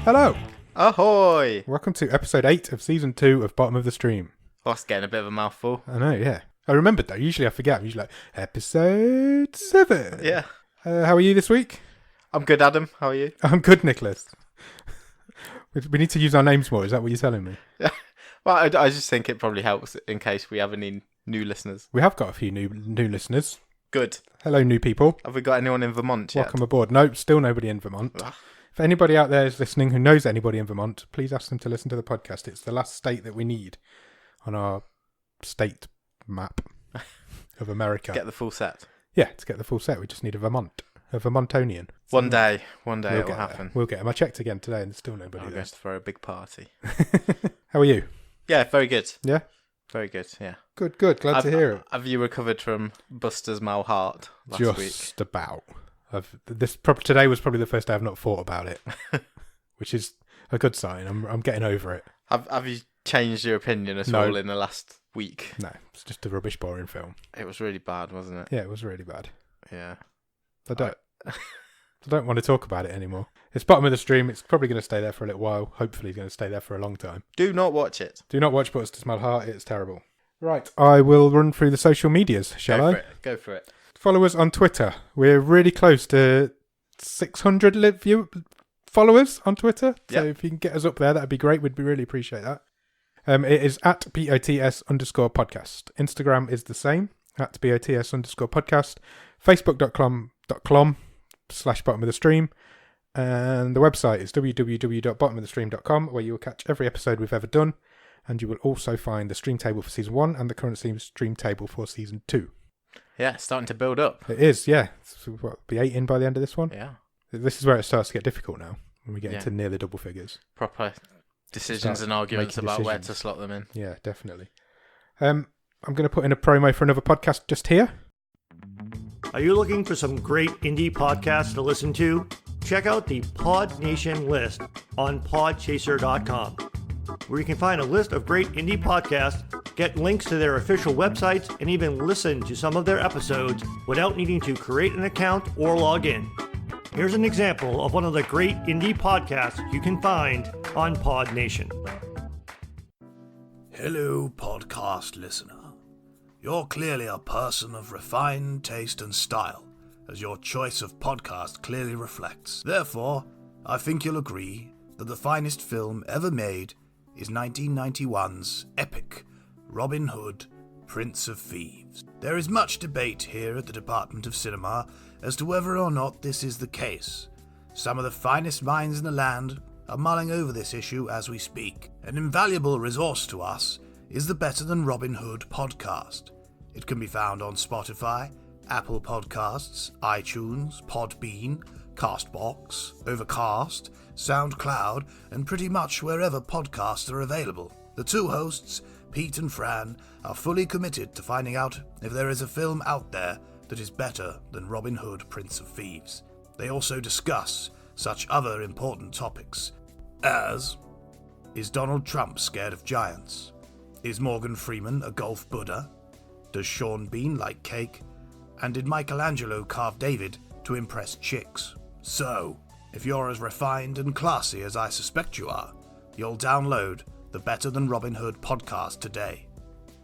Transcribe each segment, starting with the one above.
Hello, Ahoy! welcome to episode 8 of season 2 of Bottom of the Stream. Oh, that's getting a bit of a mouthful. I know, yeah. I remembered though, usually I forget. I'm usually like, episode 7. Yeah. How are you this week? I'm good, Adam. How are you? I'm good, Nicholas. We need to use our names more, is that what you're telling me? Yeah. Well, I just think it probably helps in case we have any new listeners. We have got a few new listeners. Good. Hello, new people. Have we got anyone in Vermont yet? Welcome aboard. No, still nobody in Vermont. Ugh. If anybody out there is listening who knows anybody in Vermont, please ask them to listen to the podcast. It's the last state that we need on our state map of America. Get the full set. Yeah, to get the full set, we just need a Vermontonian. One day We'll it will get happen. there. We'll get him. I checked again today and there's still nobody I'm there. going to throw a big party. How are you? Yeah, very good. Yeah? Very good, yeah. Good. Glad to hear it. Have you recovered from Buster's malheart last week? Just about. Today was probably the first day I've not thought about it, which is a good sign. I'm getting over it. Have you changed your opinion at all in the last week? No, it's just a rubbish, boring film. It was really bad, wasn't it? Yeah, it was really bad. Yeah. I don't want to talk about it anymore. It's bottom of the stream. It's probably going to stay there for a little while. Hopefully it's going to stay there for a long time. Do not watch it. Do not watch Buster's Malheart. It's terrible. Right, I will run through the social medias, shall I? Go for it. Follow us on Twitter. We're really close to 600 followers on Twitter. So if you can get us up there, that'd be great. We'd really appreciate that. It is at BOTS_podcast. Instagram is the same, at BOTS_podcast. Facebook.com/bottom of the stream. And the website is www.bottomofthestream.com, where you will catch every episode we've ever done. And you will also find the stream table for season 1 and the current stream table for season 2. Yeah, it's starting to build up. It is, yeah. So be 8 in by the end of this one? Yeah. This is where it starts to get difficult now, when we get into nearly double figures. Proper decisions and arguments about where to slot them in. Yeah, definitely. I'm going to put in a promo for another podcast just here. Are you looking for some great indie podcasts to listen to? Check out the Pod Nation list on podchaser.com, where you can find a list of great indie podcasts, get links to their official websites, and even listen to some of their episodes without needing to create an account or log in. Here's an example of one of the great indie podcasts you can find on Pod Nation. Hello, podcast listener. You're clearly a person of refined taste and style, as your choice of podcast clearly reflects. Therefore, I think you'll agree that the finest film ever made is 1991's epic Robin Hood, Prince of Thieves. There is much debate here at the Department of Cinema as to whether or not this is the case. Some of the finest minds in the land are mulling over this issue as we speak. An invaluable resource to us is the Better Than Robin Hood podcast. It can be found on Spotify, Apple Podcasts, iTunes, Podbean, Castbox, Overcast, SoundCloud, and pretty much wherever podcasts are available. The two hosts, Pete and Fran, are fully committed to finding out if there is a film out there that is better than Robin Hood, Prince of Thieves. They also discuss such other important topics as: is Donald Trump scared of giants? Is Morgan Freeman a golf Buddha? Does Sean Bean like cake? And did Michelangelo carve David to impress chicks? So, if you're as refined and classy as I suspect you are, you'll download the Better Than Robin Hood podcast today.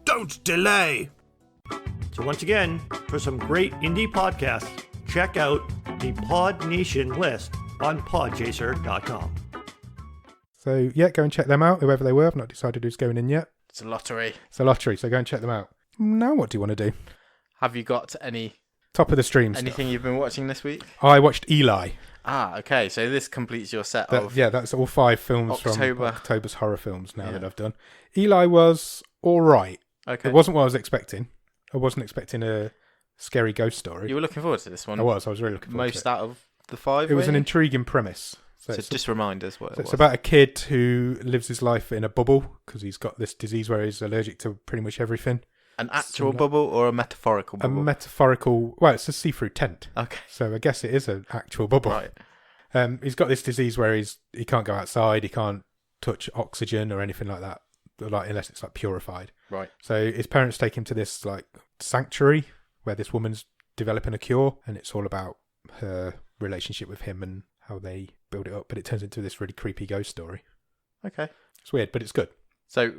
Don't delay! So once again, for some great indie podcasts, check out the Pod Nation list on podchaser.com. So, yeah, go and check them out, whoever they were. I've not decided who's going in yet. It's a lottery. It's a lottery, so go and check them out. Now, what do you want to do? Have you got any Top of the stream anything stuff. you've been watching this week? I watched Eli. Ah, okay. So this completes your set of... Yeah, that's all 5 films October. from October's horror films now that I've done. Eli was all right. Okay. It wasn't what I was expecting. I wasn't expecting a scary ghost story. You were looking forward to this one? I was really looking forward to Most out of the 5, it was an really? intriguing premise. So just remind us what it was. It's about a kid who lives his life in a bubble because he's got this disease where he's allergic to pretty much everything. An actual bubble or a metaphorical bubble? A metaphorical... Well, it's a see-through tent. Okay. So I guess it is an actual bubble. Right. He's got this disease where he can't go outside, he can't touch oxygen or anything like that, unless it's purified. Right. So his parents take him to this sanctuary where this woman's developing a cure, and it's all about her relationship with him and how they build it up, but it turns into this really creepy ghost story. Okay. It's weird, but it's good. So,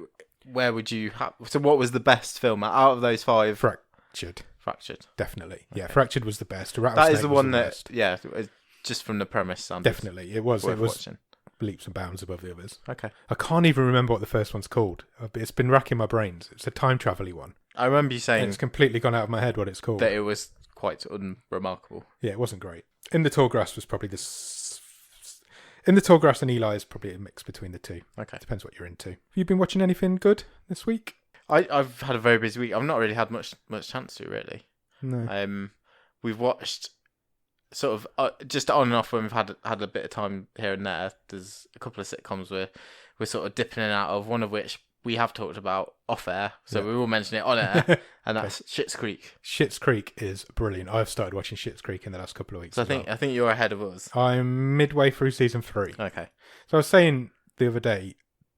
where would you have... So, what was the best film out of those 5? Fractured, Fractured. definitely. Yeah, Okay. Fractured was the best. That is the was one that... best. Yeah, just from the premise sounded Definitely, it was. worth It was watching. leaps and bounds above the others. Okay. I can't even remember what the first one's called. It's been racking my brains. It's a time travel-y one. I remember you And saying it's completely gone out of my head what it's called. that it was quite unremarkable. Yeah, it wasn't great. In the Tall Grass was probably In the Tall Grass and Eli is probably a mix between the two. Okay. Depends what you're into. Have you been watching anything good this week? I've had a very busy week. I've not really had much chance to, really. No. We've watched sort of just on and off when we've had a bit of time here and there. There's a couple of sitcoms we're sort of dipping in and out of, one of which we have talked about off air, so we will mention it on air, and that's Schitt's Creek. Schitt's Creek is brilliant. I've started watching Schitt's Creek in the last couple of weeks. So as well. I think you're ahead of us. I'm midway through season 3. Okay. So I was saying the other day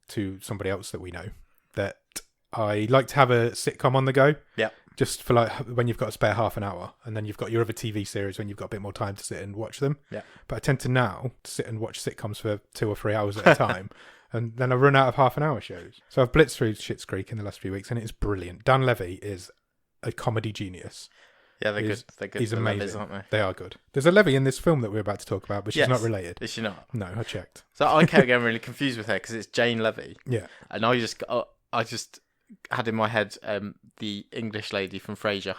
to somebody else that we know that I like to have a sitcom on the go. Yeah. Just for like when you've got to spare half an hour, and then you've got your other TV series when you've got a bit more time to sit and watch them. Yeah. But I tend to now sit and watch sitcoms for 2 or 3 hours at a time, and then I run out of half-an-hour shows. So I've blitzed through Schitt's Creek in the last few weeks, and it is brilliant. Dan Levy is a comedy genius. Yeah, they're good. They're good. He's The amazing, Levies, aren't they? They are good. There's a Levy in this film that we're about to talk about, but she's Yes. not related. Is she not? No, I checked. So I kept getting really confused with her because it's Jane Levy, Yeah. and I just had in my head the English lady from Frasier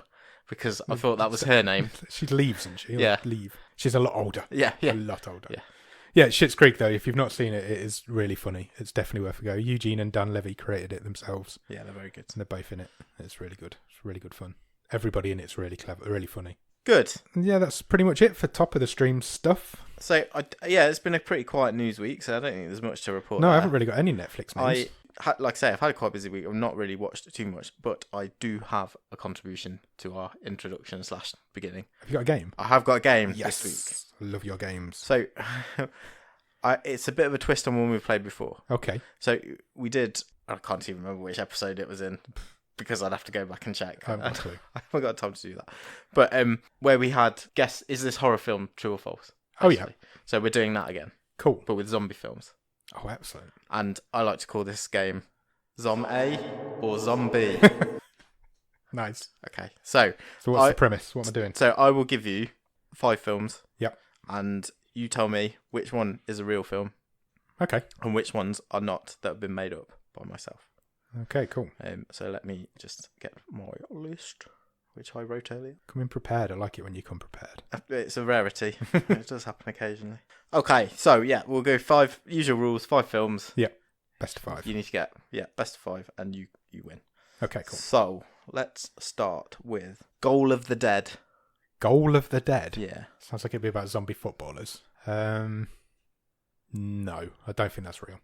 because I thought that was her name. She leaves, isn't she? Yeah. Leave. She's a lot older. Yeah, A yeah. lot older. Yeah. Yeah, Schitt's Creek, though, if you've not seen it, it is really funny. It's definitely worth a go. Eugene and Dan Levy created it themselves, Yeah, they're very good. and they're both in it. It's really good. It's really good fun. Everybody in it's really clever, really funny. Good. And yeah, that's pretty much it for top of the stream stuff. So, it's been a pretty quiet news week, so I don't think there's much to report. No, I there. haven't really got any Netflix news. Like I say, I've had a quite busy week. I've not really watched too much, but I do have a contribution to our introduction / beginning. Have you got a game? I have got a game Yes. this week. I love your games. So, it's a bit of a twist on one we've played before. Okay. So we did. I can't even remember which episode it was in because I'd have to go back and check. I haven't got a clue. I haven't got time to do that. But where we had guess, is this horror film true or false? Oh, yeah. So we're doing that again, Cool. but with zombie films. Oh, excellent. And I like to call this game Zom-A or Zombie. Nice. Okay, so So what's the premise? What am I doing? So I will give you 5 films. Yep. And you tell me which one is a real film Okay. and which ones are not that have been made up by myself. Okay, cool. So let me just get my list, which I wrote earlier. Come in prepared. I like it when you come prepared. It's a rarity. It does happen occasionally. Okay, so yeah, we'll go 5 usual rules, 5 films. Best of 5. You need to get best of 5, and you win. Okay, cool. So let's start with Goal of the Dead. Goal of the Dead. Yeah. Sounds like it'd be about zombie footballers. No, I don't think that's real.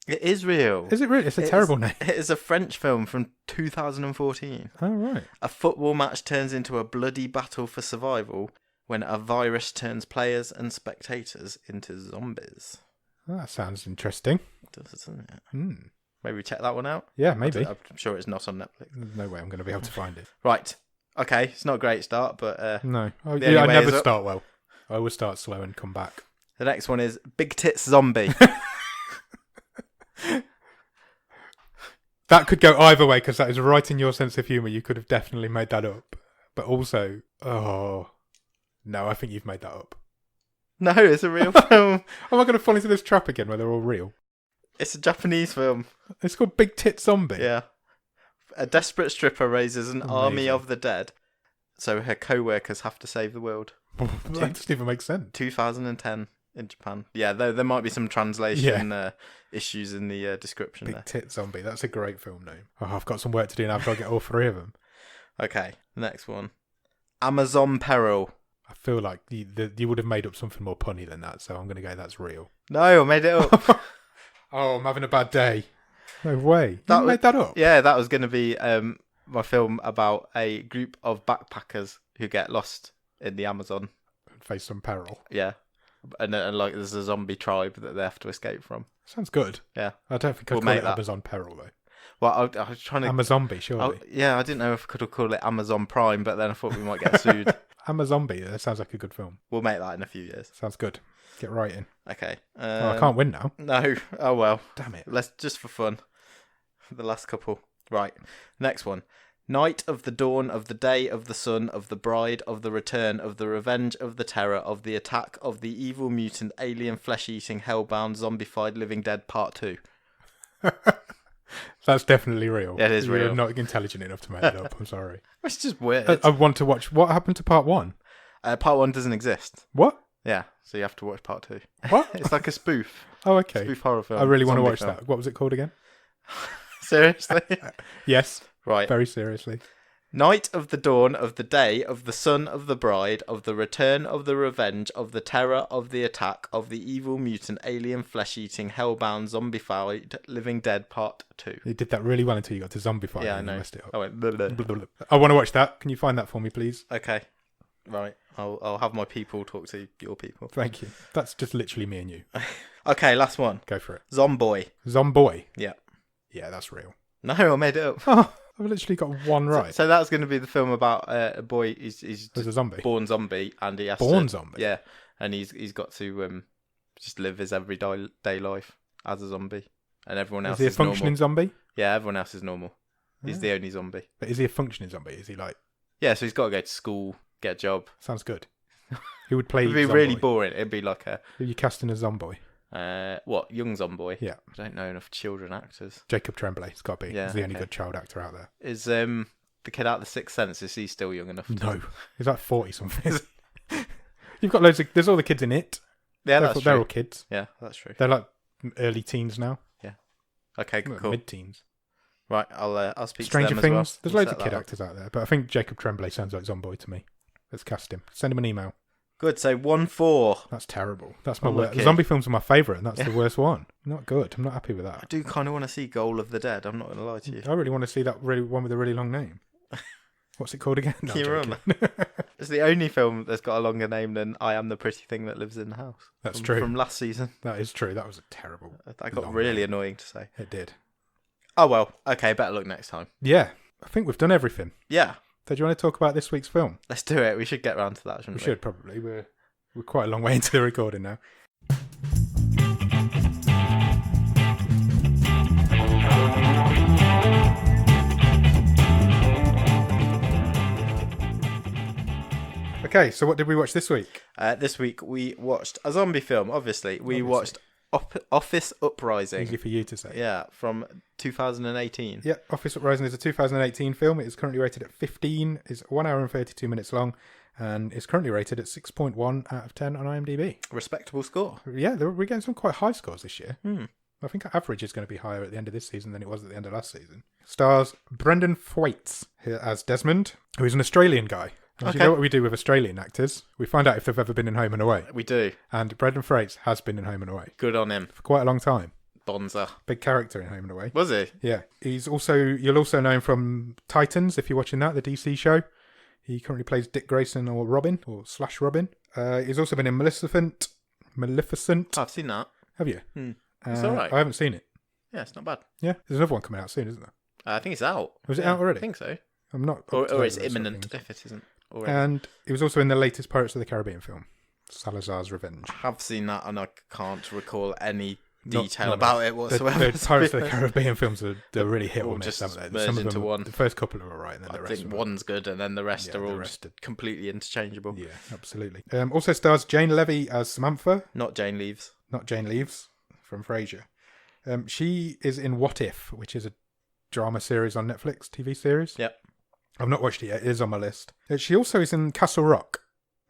It is real. Is it really? It's a It terrible is- name. It is a French film from 2014. Oh, right. A football match turns into a bloody battle for survival when a virus turns players and spectators into zombies. That sounds interesting. It does, doesn't it? Hmm. Maybe check that one out. Yeah, maybe. I'm sure it's not on Netflix. There's no way I'm going to be able to find it. Right. Okay, it's not a great start, but No. Oh, The only I way never is up. start well. I always start slow and come back. the next one is Big Tits Zombie. That could go either way because that is right in your sense of humour. You could have definitely made that up. But also, no, I think you've made that up. No, it's a real film. Am I going to fall into this trap again where they're all real? It's a Japanese film. It's called Big Tit Zombie. Yeah. A desperate stripper raises an army Amazing. of the dead, so her co-workers have to save the world. That doesn't even make sense. 2010 in Japan. Yeah, there might be some translation issues in the description Big there. Tit Zombie. That's a great film name. Oh, I've got some work to do now. I've got to get all 3 of them. Okay, next one. Amazon Peril. I feel like you would have made up something more punny than that, so I'm going to go that's real. No, I made it up. Oh, I'm having a bad day. No way. That You was- made that up? Yeah, that was going to be my film about a group of backpackers who get lost in the Amazon. Face some peril. Yeah. And like there's a zombie tribe that they have to escape from. Sounds good. Yeah. I don't think I'd We'll call make it that. Amazon Peril, though. Well, I was trying to... Amazombie, surely. I didn't know if I could call it Amazon Prime, but then I thought we might get sued. Amazombie, that sounds like a good film. We'll make that in a few years. Sounds good. Get right in. Okay. Oh, I can't win now. No. Oh well. Damn it. Let's just for fun. The last couple. Right. Next one. Night of the dawn of the day of the sun of the bride of the return of the revenge of the terror of the attack of the evil mutant alien flesh-eating hellbound zombified living dead part 2. That's definitely real. Yeah, it is You're real. not intelligent enough to make it up. I'm sorry. It's just weird. I want to watch. What happened to part 1? Part 1 doesn't exist. What? Yeah, so you have to watch part 2. What? It's like a spoof. Oh, okay. Spoof horror film. I really want to zombie watch film. that. What was it called again? Seriously? Yes, Right. very seriously. Night of the dawn of the day of the son of the bride of the return of the revenge of the terror of the attack of the evil mutant alien flesh-eating hellbound zombified living dead part 2. You did that really well until you got to Zombify. Yeah, I and you know. messed it up. I went blah, blah. Blah, blah, blah. I want to watch that. Can you find that for me, please? Okay. Right. I'll have my people talk to your people. Thank you. That's just literally me and you. Okay, last one. Go for it. Zomboy. Zomboy. Yeah. Yeah, that's real. No, I made it up. Oh, I've literally got one right. So that's going to be the film about a boy. He's There's just a zombie. born zombie, and he has Born to, zombie? Yeah, and he's got to just live his everyday life as a zombie, and everyone else Is he a is functioning normal. zombie? Yeah, everyone else is normal. He's Ah. the only zombie. But is he a functioning zombie? Is he like... Yeah, so he's got to go to school, get a job. Sounds good. Who would play It'd be Zomboy? really boring. It'd be like a Who are you casting as Zomboy? young zombie. Yeah. I don't know enough children actors. Jacob Tremblay. It's got to be. Yeah, He's the only okay. good child actor out there. Is the kid out of the Sixth Sense? Is he still young enough? No. He's like 40 something. You've got loads of... There's all the kids in it. Yeah, they're, that's they're true. all kids. Yeah, that's true. They're like early teens now. Okay, cool. Mid-teens. Right, I'll speak Stranger to them Things. as well. There's We'll loads set of kid that up. actors out there. But I think Jacob Tremblay sounds like Zomboy to me. Let's cast him. Send him an email. Good. So 1-4. That's terrible. That's my Unlucky. worst. Zombie films are my favourite, and that's the worst one. Not good. I'm not happy with I that. do kind of want to see Goal of the Dead. I'm not going to lie to you. I really want to see that really one with a really long name. What's it called again? No, Can you I'm remember? joking. It's the only film that's got a longer name than I Am the Pretty Thing That Lives in the House. That's from, true. From last season. That is true. That was a terrible. That got long really name. annoying to say. It did. Oh, well. Okay, better luck next time. Yeah, I think we've done everything. Yeah, So do you want to talk about this week's film? let's do it. We should get round to that, shouldn't We we? should probably. We're quite a long way into the recording now. Okay, so what did we watch this week? This week we watched a zombie film, obviously. We Obviously. watched Office Uprising. Easy for you to say. Yeah, from 2018. Yeah, Office Uprising is a 2018 film. It is currently rated at 15. It's 1 hour and 32 minutes long, and is currently rated at 6.1 out of 10 on IMDb. Respectable score. Yeah, we're getting some quite high scores this year. Hmm. I think our average is going to be higher at the end of this season than it was at the end of last season. Stars Brendan Thwaites here as Desmond, who is an Australian guy. And do you Okay. know what we do with Australian actors? We find out if they've ever been in Home and Away. We do. And Brendan Thwaites has been in Home and Away Good on him. for quite a long time. Bonza. Big character in Home and Away. Was he? Yeah, you'll also know him from Titans if you're watching that, the DC show. He currently plays Dick Grayson or Robin or / Robin. He's also been in Maleficent. I've seen that. Have you? It's alright. I haven't seen it. Yeah, it's not bad. Yeah, there's another one coming out soon, isn't there? I think it's out. Was it Yeah, out already? I think so. I'm not. up to Or date it's with those sort of imminent things. if it isn't already. And he was also in the latest Pirates of the Caribbean film, Salazar's Revenge. I have seen that and I can't recall any Not- detail not about much. it whatsoever. The Pirates of the Caribbean films they're really hit or All miss, just haven't they? merged Some of into them, one. The first couple are alright, and then the I rest think are one's good and then the rest Yeah, are the all rest are- completely interchangeable. Yeah, absolutely. Also stars Jane Levy as Samantha, Not Jane Leaves. not Jane Leaves from Frasier. She is in What If, which is a drama series on Netflix, TV series. Yep. I've not watched it yet. It is on my list. She also is in Castle Rock.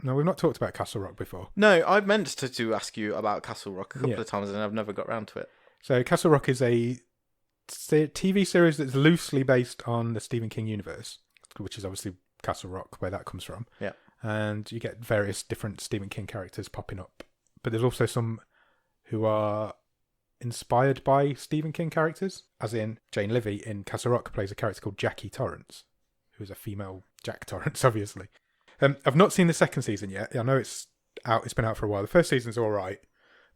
No, we've not talked about Castle Rock before. No, I meant to ask you about Castle Rock a couple Yeah. of times and I've never got round to it. So Castle Rock is a TV series that's loosely based on the Stephen King universe, which is obviously Castle Rock, where that comes from. Yeah. And you get various different Stephen King characters popping up. But there's also some who are inspired by Stephen King characters, as in Jane Levy in Castle Rock plays a character called Jackie Torrance, who is a female Jack Torrance, obviously. I've not seen the second season yet. I know it's out. It's been out for a while. The first season's all right,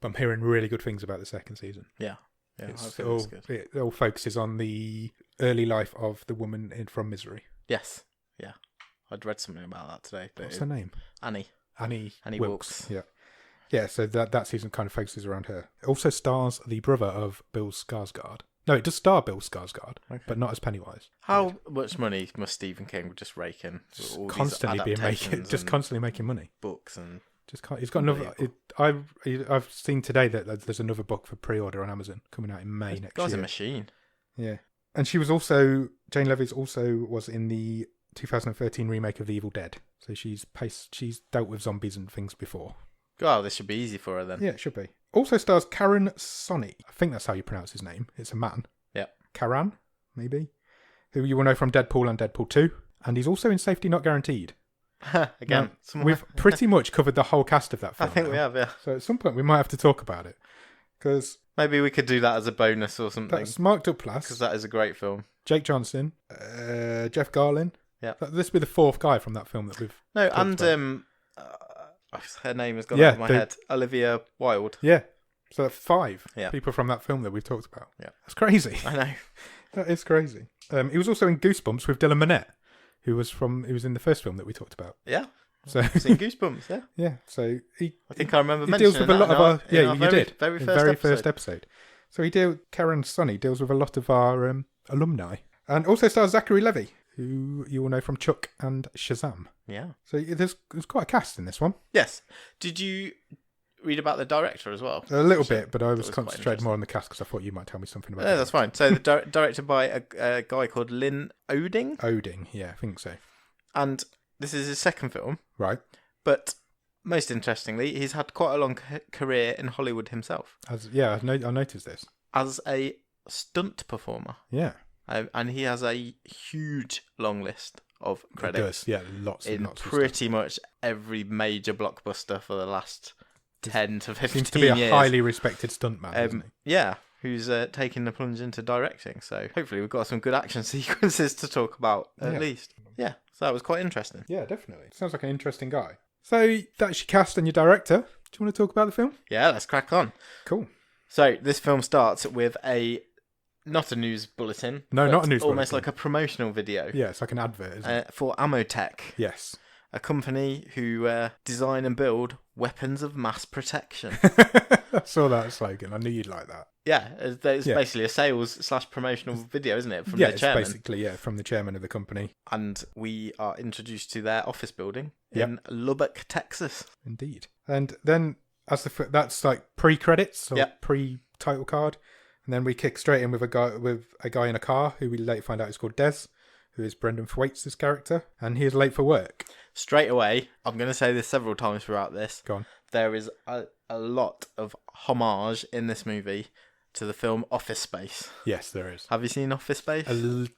but I'm hearing really good things about the second season. Yeah. Yeah, I It's think all, it's good. it all focuses on the early life of the woman from Misery. Yes. Yeah. I'd read something about that today. But What's her name? Annie. Annie Annie Wilkes. Wilkes. Yeah. Yeah, so that season kind of focuses around her. It also stars the brother of Bill Skarsgård. No, it does star Bill Skarsgård, but not as Pennywise. How much money must Stephen King just rake in? Just All these constantly adaptations and constantly making money. books and He's got another. I've seen today that there's another book for pre-order on Amazon coming out in May next guy's year. a machine. Yeah, and Jane Levy's also was in the 2013 remake of The Evil Dead. So she's dealt with zombies and things before. Oh, this should be easy for her then. Yeah, it should be. Also stars Karen Sonney. I think that's how you pronounce his name. It's a man. Yeah. Karan, maybe, who you will know from Deadpool and Deadpool 2, and he's also in Safety Not Guaranteed. Again, Now, we've pretty much covered the whole cast of that I film. think we have, yeah. So at some point we might have to talk about it, because Maybe we could do that as a bonus or something. that's Mark Because Duplass, that is a great film. Jake Johnson, Jeff Garlin. Yeah. This will be the fourth guy from that film that we've. No, talked and about. her name has gone Yeah, out of my head. Olivia Wilde. Yeah. So that's 5 Yeah. people from that film that we've talked about. Yeah. That's crazy. I know. That is crazy. He was also in Goosebumps with Dylan Minnette, who was in the first film that we talked about. Yeah. So I've seen Goosebumps, yeah. yeah, so I think I remember he mentioning deals with a that lot in of our in our you very, did very in first very episode. first episode. So Karen Sonney deals with a lot of our alumni, and also stars Zachary Levi, who you will know from Chuck and Shazam. Yeah. So there's quite a cast in this one. Yes. Did you read about the director as well? A little bit, but I was was quite concentrating more on the cast because I thought you might tell me something about Yeah, it. that's fine. So the directed by a guy called Lynn Oding, Oding, yeah, I think so. and this is his second film. Right. But most interestingly, he's had quite a long career in Hollywood himself I noticed this. as a stunt performer, Yeah. and he has a huge long list of It credits does. Yeah, lots and in lots of pretty much every major blockbuster for the last 10 to 15 stuff. Seems to be a years. highly respected stuntman, isn't he? Yeah, who's taking the plunge into directing. So hopefully we've got some good action sequences to talk about at least. Yeah, so that was quite interesting. Yeah, definitely. Sounds like an interesting guy. So that's your cast and your director. Do you want to talk about the film? Yeah, let's crack on. Cool. So this film starts with not a news bulletin. No, but not a news almost bulletin. like a promotional video Yeah, it's like an advert, isn't it? for Amotech, Yes. a company who design and build weapons of mass protection. I saw that slogan. I knew you'd like that. Yeah, it's Yeah. basically a sales/promotional video, isn't it, from Yeah, the it's chairman? basically, from the chairman of the company. And we are introduced to their office building Yep. in Lubbock, Texas. Indeed. And then that's like pre-credits or Yep. pre-title card. And then we kick straight in with a guy in a car who we later find out is called Des, who is Brendan Thwaites' character, and he is late for work. Straight away, I'm going to say this several times throughout this, Go on. there is a lot of homage in this movie to the film Office Space. Yes, there is. Have you seen Office Space?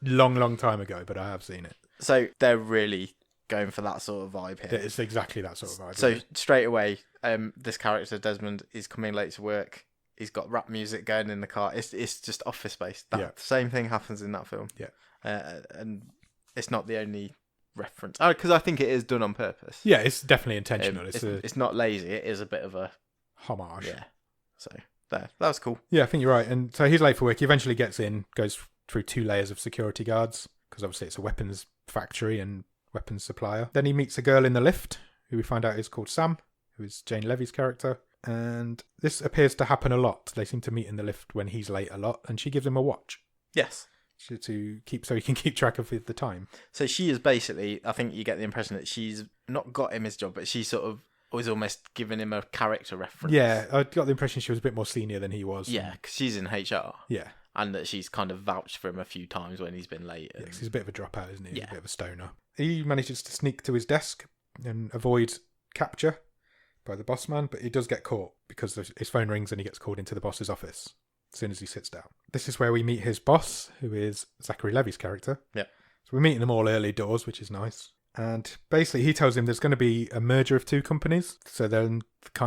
Long time ago, but I have seen it. So they're really going for that sort of vibe here. It's exactly that sort of vibe. So isn't it? straight away, this character Desmond is coming late to work. He's got rap music going in the car. It's just Office Space. That Yeah. same thing happens in that film. Yeah. And it's not the only reference. Because I think it is done on purpose. Yeah, it's definitely intentional. It's a It's not lazy. It is a bit of a homage. yeah. So there, that was cool. Yeah, I think you're right. And so he's late for work. He eventually gets in, goes through 2 layers of security guards, because obviously it's a weapons factory and weapons supplier. Then he meets a girl in the lift, who we find out is called Sam, who is Jane Levy's character. And this appears to happen a lot. They seem to meet in the lift when he's late a lot, and she gives him a watch Yes. to keep, so he can keep track of the time. So she is basically, I think you get the impression that she's not got him his job, but she sort of was almost giving him a character reference. Yeah, I got the impression she was a bit more senior than he was. Yeah, because she's in HR. Yeah. And that she's kind of vouched for him a few times when he's been late. Yeah, And 'cause he's a bit of a dropout, isn't he? He's Yeah. a bit of a stoner. He manages to sneak to his desk and avoid capture by the boss man, but he does get caught because his phone rings and he gets called into the boss's office as soon as he sits down. This is where we meet his boss, who is Zachary Levy's character. Yeah. So we're meeting them all early doors, which is nice. And basically he tells him there's going to be a merger of 2 companies. So then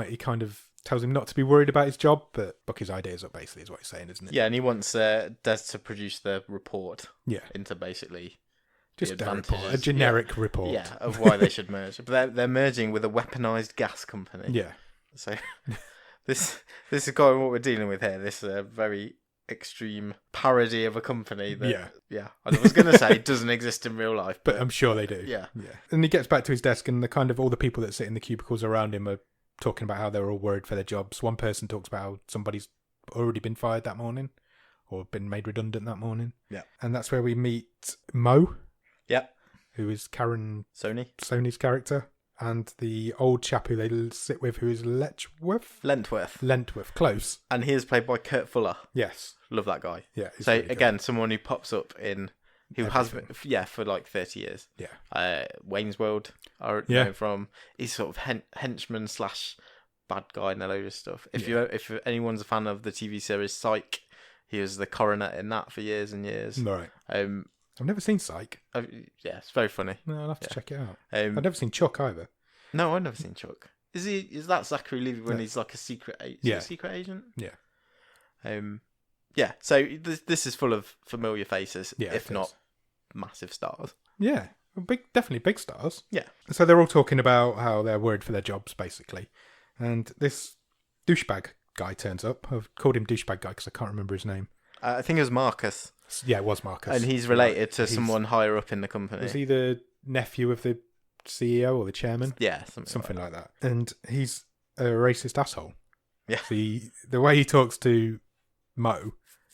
he kind of tells him not to be worried about his job, but buck his ideas up, basically, is what he's saying, isn't it? Yeah, and he wants Des to produce the report Yeah. into basically Just the a report, a advantages, generic report. yeah, of why they should merge. But they're merging with a weaponized gas company. Yeah. So this is kind of what we're dealing with here. This very extreme parody of a company that, Yeah. I was going to say doesn't exist in real life, But I'm sure they do. yeah. Yeah. And he gets back to his desk, and the kind of all the people that sit in the cubicles around him are talking about how they're all worried for their jobs. One person talks about how somebody's already been fired that morning or been made redundant that morning. Yeah. And that's where we meet Mo, Yep. who is Karen Sony's character, and the old chap who they sit with, who is Letchworth? Lentworth. Close. And he is played by Kurt Fuller. Yes. Love that guy. Yeah. he's So really good. again, someone who pops up in who Everything. has been, for like 30 years. Yeah. Wayne's World. I Yeah. know from. He's sort of henchman / bad guy in a load of stuff. If anyone's a fan of the TV series Psych, he was the coroner in that for years and years. Right. I've I've never seen Psych. Yeah, it's very funny. No, I'll have to check it out. Um, I've never seen Chuck either. No, I've never seen Chuck. Is that Zachary Levi when No. he's like a secret Yeah. secret agent? Yeah. Yeah. So this is full of familiar faces, Yeah, if it not is. massive stars. Yeah. Definitely big stars. Yeah. So they're all talking about how they're worried for their jobs, basically. And this douchebag guy turns up. I've called him douchebag guy because I can't remember his name. I think it was Marcus, Yeah, it was Marcus. and he's related to He's- someone higher up in the company. Was he the nephew of the CEO or the chairman? Yeah, Something like that. And he's a racist asshole. Yeah. The way he talks to Mo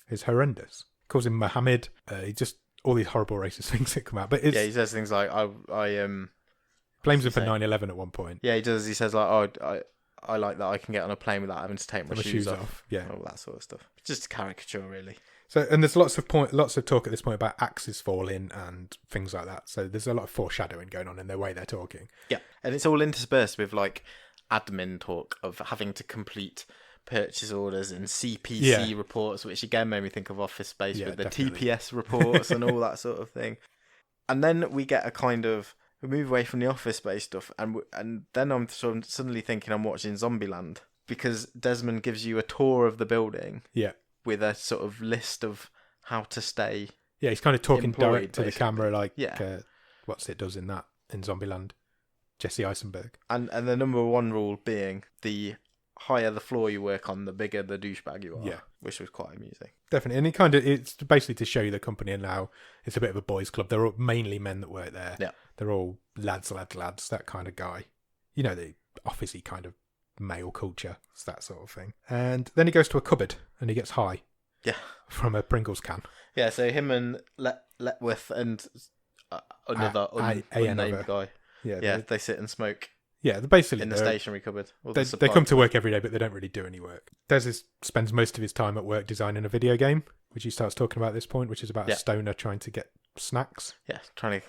is horrendous. Calls him Mohammed. He just all these horrible racist things that come out. But it's Yeah, he says things like blames him for say? 9/11 at one point. Yeah, he does. He says like, I like that I can get on a plane without having to take my The shoes off. Yeah. All that sort of stuff. Just a caricature, really. So, and there's lots of talk at this point about axes falling and things like that. So there's a lot of foreshadowing going on in the way they're talking. Yeah, and it's all interspersed with like admin talk of having to complete purchase orders and CPC reports, which again made me think of Office Space with the definitely. TPS reports and all that sort of thing. And then we get we move away from the Office Space stuff, and then I'm suddenly thinking I'm watching Zombieland because Desmond gives you a tour of the building. Yeah. With a sort of list of how to stay. Yeah, he's kind of talking Employed, direct to the basically. camera, like Yeah. what's it does in Zombieland. Jesse Eisenberg. And the number one rule being the higher the floor you work on, the bigger the douchebag you are. Yeah. Which was quite amusing. Definitely, and it's basically to show you the company and how it's a bit of a boys' club. They're all mainly men that work there. Yeah. They're all lads, that kind of guy. You know, the officey kind of male culture. It's that sort of thing. And then he goes to a cupboard and he gets high. Yeah. From a Pringles can. Yeah, so him and Letworth and another unnamed guy. Yeah. They sit and smoke Yeah, they're basically in the they're- stationery cupboard. Or the They supply come to cupboard. work every day, but they don't really do any work. Des spends most of his time at work designing a video game, which he starts talking about at this point, which is about a stoner trying to get snacks. Yeah, trying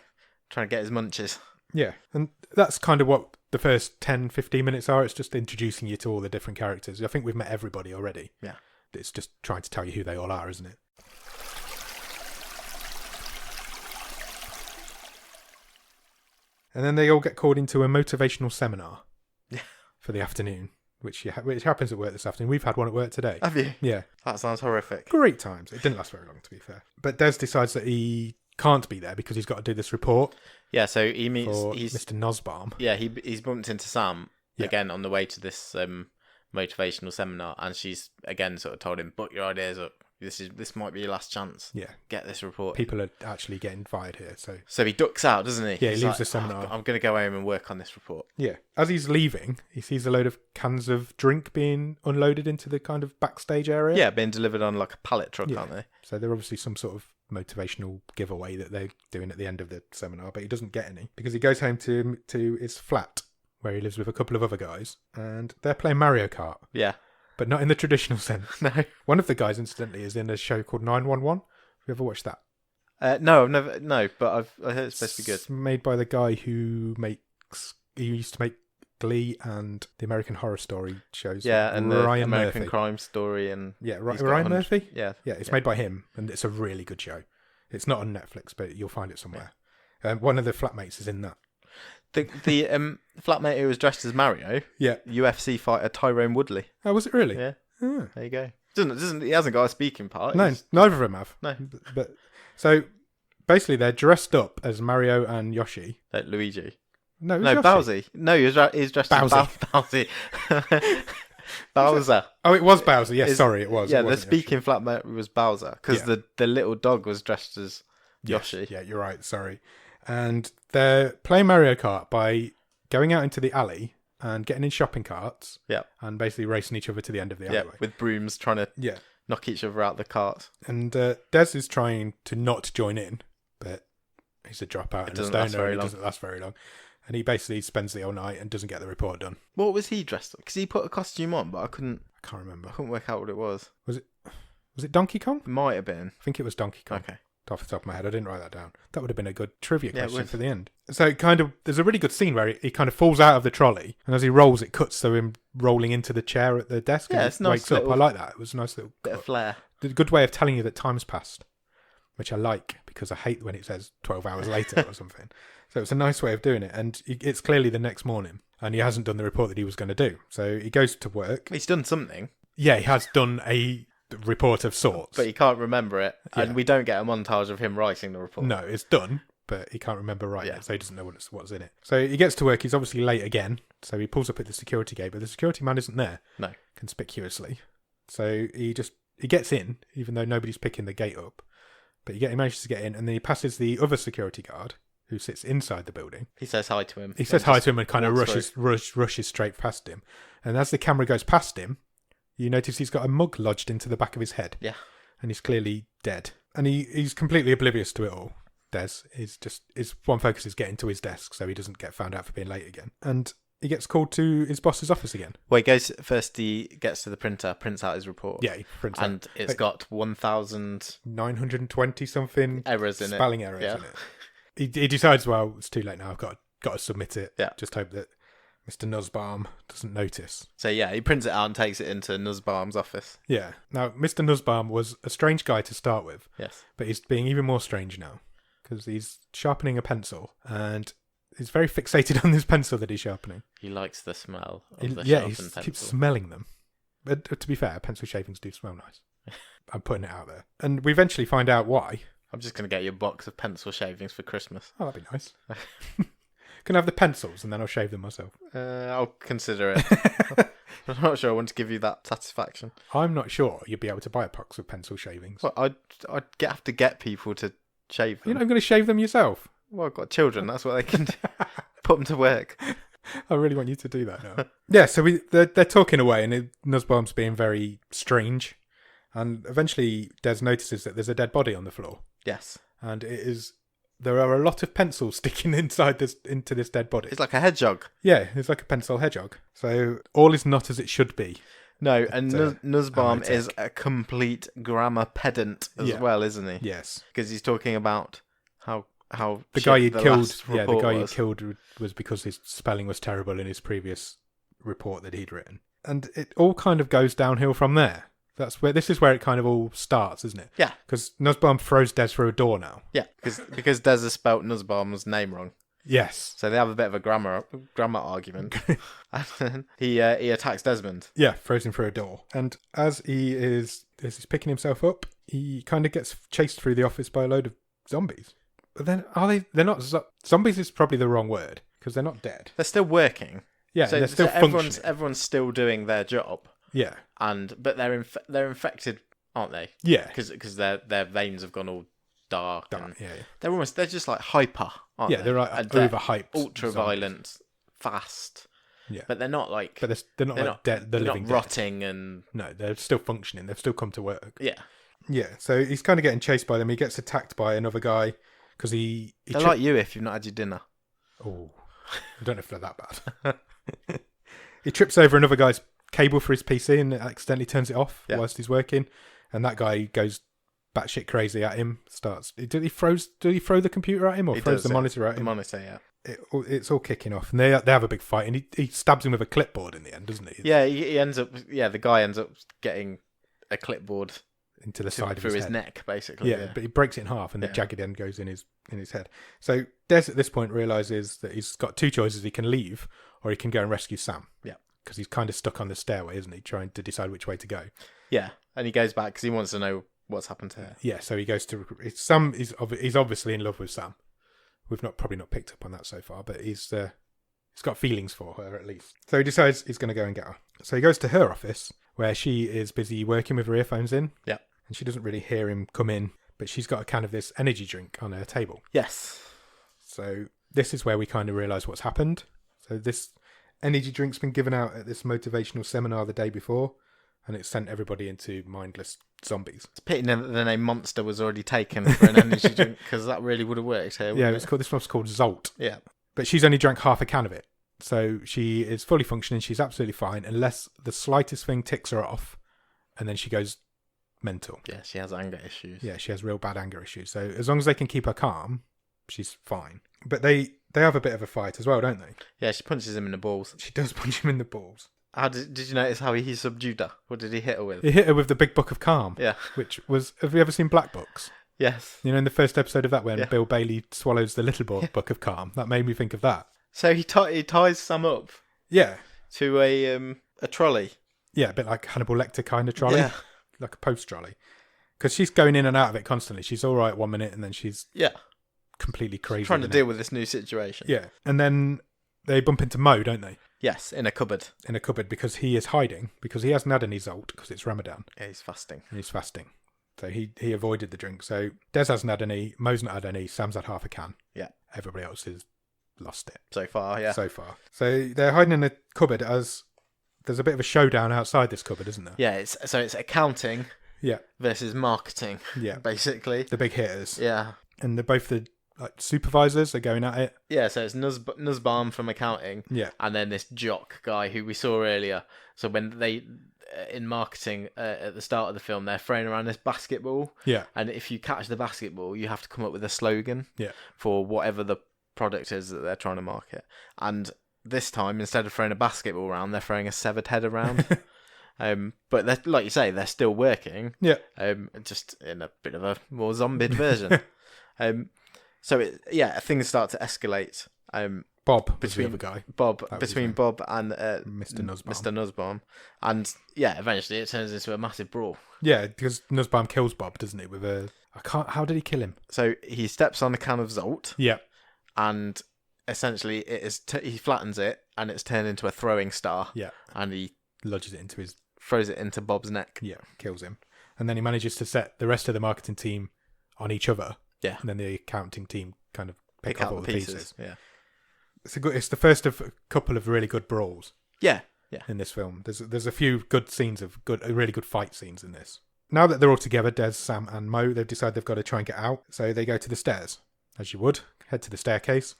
to get his munches. Yeah, and that's kind of what the first 10, 15 minutes are. It's just introducing you to all the different characters. I think we've met everybody already. Yeah. It's just trying to tell you who they all are, isn't it? And then they all get called into a motivational seminar for the afternoon, which happens at work this afternoon. We've had one at work today. Have you? Yeah. That sounds horrific. Great times. It didn't last very long, to be fair. But Des decides that he can't be there because he's got to do this report Yeah, so he meets for he's Mr. Nosbaum. yeah, he's bumped into Sam Yeah. again on the way to this motivational seminar, and she's again sort of told him, "Buck your ideas up. This might be your last chance. Yeah. Get this report." People are actually getting fired here, so... So he ducks out, doesn't he? Yeah, he He's leaves the seminar. I'm going to go home and work on this report. Yeah. As he's leaving, he sees a load of cans of drink being unloaded into the kind of backstage area. Yeah, being delivered on like a pallet truck, Yeah. aren't they? So they're obviously some sort of motivational giveaway that they're doing at the end of the seminar, but he doesn't get any because he goes home to his flat where he lives with a couple of other guys, and they're playing Mario Kart, Yeah. but not in the traditional sense. No. One of the guys, incidentally, is in a show called 911. Have you ever watched that? No, I've never. No, but I heard it's supposed to be good. It's made by the guy who used to make Glee and the American Horror Story shows. Yeah, and the Ryan American Murphy. Crime Story, and Yeah, he's got Ryan 100 Murphy. Yeah, Yeah, it's made by him, and it's a really good show. It's not on Netflix, but you'll find it somewhere. One of the flatmates is in that. The flatmate who was dressed as Mario, Yeah. UFC fighter Tyrone Woodley. Oh, was it really? Yeah, Ah. there you go. He hasn't got a speaking part. No, He's- neither of them have. No. But so basically, they're dressed up as Mario and Yoshi. Like Luigi. No, it was No, Yoshi. Bowsy. No, he's dressed Bowsy. as Bowsy. Bowser. Oh, it was Bowser. Yes, Is- sorry, it was. Yeah, It the wasn't speaking flatmate was Bowser because Yeah. the little dog was dressed as Yoshi. Yoshi. Yeah, you're right. Sorry. And they're playing Mario Kart by going out into the alley and getting in shopping carts Yeah. and basically racing each other to the end of the Yeah, alleyway. with brooms trying to Yeah. knock each other out the cart. And Des is trying to not join in, but he's a dropout and a doesn't last stoner, very and it long. doesn't last very long. And he basically spends the whole night and doesn't get the report done. What was he dressed up? Because he put a costume on, but I couldn't Can't remember. work out what it was. Was it Donkey Kong? It might have been. I think it was Donkey Kong. Okay. Off the top of my head, I didn't write that down. That would have been a good trivia Yeah, it question would. for the end. So it kind of, there's a really good scene where he kind of falls out of the trolley, and as he rolls, it cuts to him rolling into the chair at the desk. Yeah, and it's he nice wakes up. little- I like that. It was a nice little Bit cut. of flair. A good way of telling you that time's passed, which I like because I hate when it says 12 hours later or something. So it's a nice way of doing it, and it's clearly the next morning, and he hasn't done the report that he was going to do. So he goes to work. He's done something, Yeah, he has done a report of sorts. but he can't remember it. Yeah. And we don't get a montage of him writing the report. No, it's done, but he can't remember writing Yeah. it, so he doesn't know what's in it. So he gets to work. He's obviously late again, so he pulls up at the security gate, but the security man isn't there. No. Conspicuously. So he gets in, even though nobody's picking the gate up. But he manages to get in, and then he passes the other security guard who sits inside the building. He says hi to him. He says hi to him and kind of walks rushes straight past him. And as the camera goes past him, you notice he's got a mug lodged into the back of his head. Yeah. And he's clearly dead. And he's completely oblivious to it all. Des is just, his one focus is getting to his desk so he doesn't get found out for being late again. And he gets called to his boss's office again. Well, he goes first. He gets to the printer, prints out his report. Yeah, he prints out and it's got 1,000 920 something errors in it. spelling errors Yeah. in it. He decides, well, it's too late now. I've got to submit it. Yeah. Just hope that Mr. Nussbaum doesn't notice. So yeah, he prints it out and takes it into Nussbaum's office. Yeah. Now, Mr. Nussbaum was a strange guy to start with, Yes. but he's being even more strange now because he's sharpening a pencil and he's very fixated on this pencil that he's sharpening. He likes the smell of He the keeps sharpened pencil. smelling them. But to be fair, pencil shavings do smell nice. I'm putting it out there. And we eventually find out why. I'm just going to get you a box of pencil shavings for Christmas. Oh, that'd be nice. Can I have the pencils and then I'll shave them myself? I'll consider it. I'm not sure I want to give you that satisfaction. I'm not sure you'd be able to buy a box of pencil shavings. Well, I'd have to get people to shave them. You're not going to shave them yourself. Well, I've got children. That's what they can do. Put them to work. I really want you to do that now. Yeah, so they're talking away and Nussbaum's being very strange. And eventually Des notices that there's a dead body on the floor. Yes. And there are a lot of pencils sticking into this dead body. It's like a hedgehog. Yeah, it's like a pencil hedgehog. So all is not as it should be. No, and Nussbaum Amotech. is a complete grammar pedant as Yeah. well, isn't he? Yes. Because he's talking about how The guy shit he'd the killed. last Yeah, the report guy he'd was. killed was because his spelling was terrible in his previous report that he'd written, and it all kind of goes downhill from there. This is where it kind of all starts, isn't it? Yeah. Because Nussbaum throws Des through a door now. Yeah, because Des has spelt Nussbaum's name wrong. Yes. So they have a bit of a grammar argument. And then he attacks Desmond. Yeah, throws him through a door, and as he's picking himself up, he kind of gets chased through the office by a load of zombies. But then they're not zombies is probably the wrong word because they're not dead. They're still working. Yeah, so, they're still so functioning. everyone's still doing their job. Yeah. But they're infected, aren't they? Yeah. Because their veins have gone all dark. And Yeah. they're just like hyper, aren't Yeah, they? they're like And they're overhyped. ultra zombies. violent, fast. Yeah. But they're not like But they're not like dead. They're they're living not dead. rotting and No, they're still functioning. They've still come to work. yeah. Yeah, so he's kind of getting chased by them. He gets attacked by another guy because he They're like you if you've not had your dinner. Oh, I don't know if they're that bad. He trips over another guy's cable for his PC and accidentally turns it off whilst he's working, and that guy goes batshit crazy at him. Did he throw the computer at him or throws the monitor at The him? monitor, yeah. It's all kicking off, and they have a big fight, and he stabs him with a clipboard in the end, doesn't he? Yeah, he ends up. Yeah, the guy ends up getting a clipboard Into the side of through his his head. neck, basically. Yeah, but he breaks it in half, and the Yeah. jagged end goes in his head. So Des at this point realizes that he's got two choices: he can leave, or he can go and rescue Sam. Yeah, because he's kind of stuck on the stairway, isn't he? Trying to decide which way to go. Yeah, and he goes back because he wants to know what's happened to her. Yeah, so he goes to Sam. He's obviously in love with Sam. We've probably not picked up on that so far, but he's got feelings for her at least. So he decides he's going to go and get her. So he goes to her office where she is busy working with her earphones in. Yeah. And she doesn't really hear him come in, but she's got a can of this energy drink on her table. Yes. So this is where we kind of realise what's happened. So this energy drink's been given out at this motivational seminar the day before, and it sent everybody into mindless zombies. It's a pity that the name Monster was already taken for an energy drink, because that really would have worked here. Yeah, Wouldn't this one's called Zolt. Yeah. But she's only drank half a can of it. So she is fully functioning. She's absolutely fine, unless the slightest thing ticks her off, and then she goes mental. Yeah, she has anger issues. Yeah, she has real bad anger issues. So as long as they can keep her calm, she's fine. But they have a bit of a fight as well, don't they? Yeah, she punches him in the balls. She does punch him in the balls. How did you notice how he subdued her? What did he hit her with? He hit her with the Big Book of Calm. Yeah. Which was... Have you ever seen Black Books? Yes. You know, in the first episode of that, when Yeah. Bill Bailey swallows the Little Book of Calm, that made me think of that. So he ties Sam up Yeah. to a trolley. Yeah, a bit like Hannibal Lecter kind of trolley. Yeah. Like a post trolley. Because she's going in and out of it constantly. She's all right 1 minute, and then she's Yeah. completely crazy. Trying to the deal next. with this new situation. Yeah. And then they bump into Mo, don't they? Yes, in a cupboard. In a cupboard, because he is hiding, because he hasn't had any Zolt, because it's Ramadan, Yeah, he's fasting. and he's fasting. So he avoided the drink. So Des hasn't had any, Mo's not had any, Sam's had half a can. Yeah. Everybody else has lost it So far, yeah. so far. So they're hiding in a cupboard as there's a bit of a showdown outside this cupboard, isn't there? Yeah, it's accounting Yeah. versus marketing, Yeah. basically. The big hitters. Yeah. And they're both the supervisors are going at it. Yeah, so it's Nussbaum from accounting, Yeah. and then this jock guy who we saw earlier. So when they, in marketing, at the start of the film, they're throwing around this basketball, Yeah. and if you catch the basketball, you have to come up with a slogan Yeah. for whatever the product is that they're trying to market. And this time, instead of throwing a basketball around, they're throwing a severed head around. But they're, like you say, they're still working. Yeah. Just in a bit of a more zombied version. So things start to escalate. Bob was Between- the other guy. Bob was his between name. Bob and Mr. Nussbaum. Mr. Nussbaum, and yeah, eventually it turns into a massive brawl. Yeah, because Nussbaum kills Bob, doesn't he? With a... How did he kill him? So he steps on a can of Zolt, Yeah. and essentially it is he flattens it, and it's turned into a throwing star. Yeah. And he Lodges it into his... throws it into Bob's neck. Yeah, kills him. And then he manages to set the rest of the marketing team on each other. Yeah. And then the accounting team kind of Pick up out all the the pieces. pieces. Yeah. It's the first of a couple of really good brawls Yeah. Yeah. in this film. There's a few good scenes of really good fight scenes in this. Now that they're all together, Des, Sam, and Mo, they've decided they've got to try and get out. So they go to the stairs, as you would, head to the staircase.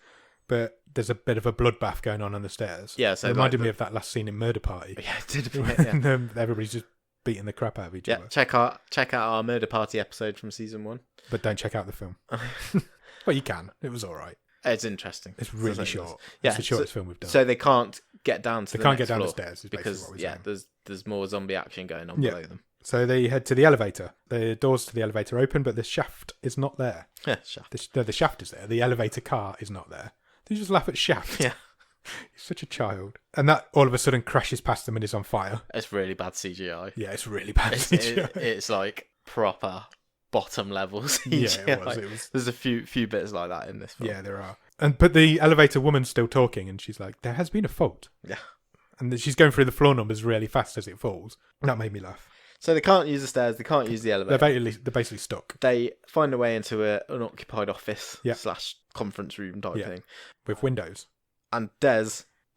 But there's a bit of a bloodbath going on the stairs. Yeah, so it reminded like me of that last scene in Murder Party. Yeah, it did a bit, yeah. And everybody's just beating the crap out of each Yeah, other. check out our Murder Party episode from season 1. But don't check out the film. Well, you can. It was all right. It's interesting. It's really That's short. what it is. It's the shortest film we've done. So they can't get down to They the can't next get down the floor stairs, is basically because what we're saying. there's more zombie action going on Yeah. below them. So they head to the elevator. The doors to the elevator open, but the shaft is not there. Yeah, shaft. The shaft is there. The elevator car is not there. They just laugh at shaft. Yeah, He's such a child. And that all of a sudden crashes past them and is on fire. it's really bad CGI. Yeah, it's really bad. It's like proper bottom level CGI. Yeah, it was. There's a few bits like that in this film. Yeah, there are. But the elevator woman's still talking, and she's like, "There has been a fault." Yeah. And she's going through the floor numbers really fast as it falls. That made me laugh. So they can't use the stairs. They can't use the elevator. They're basically stuck They find a way into an occupied office Yeah. / conference room type Yeah. thing. with windows. And Des,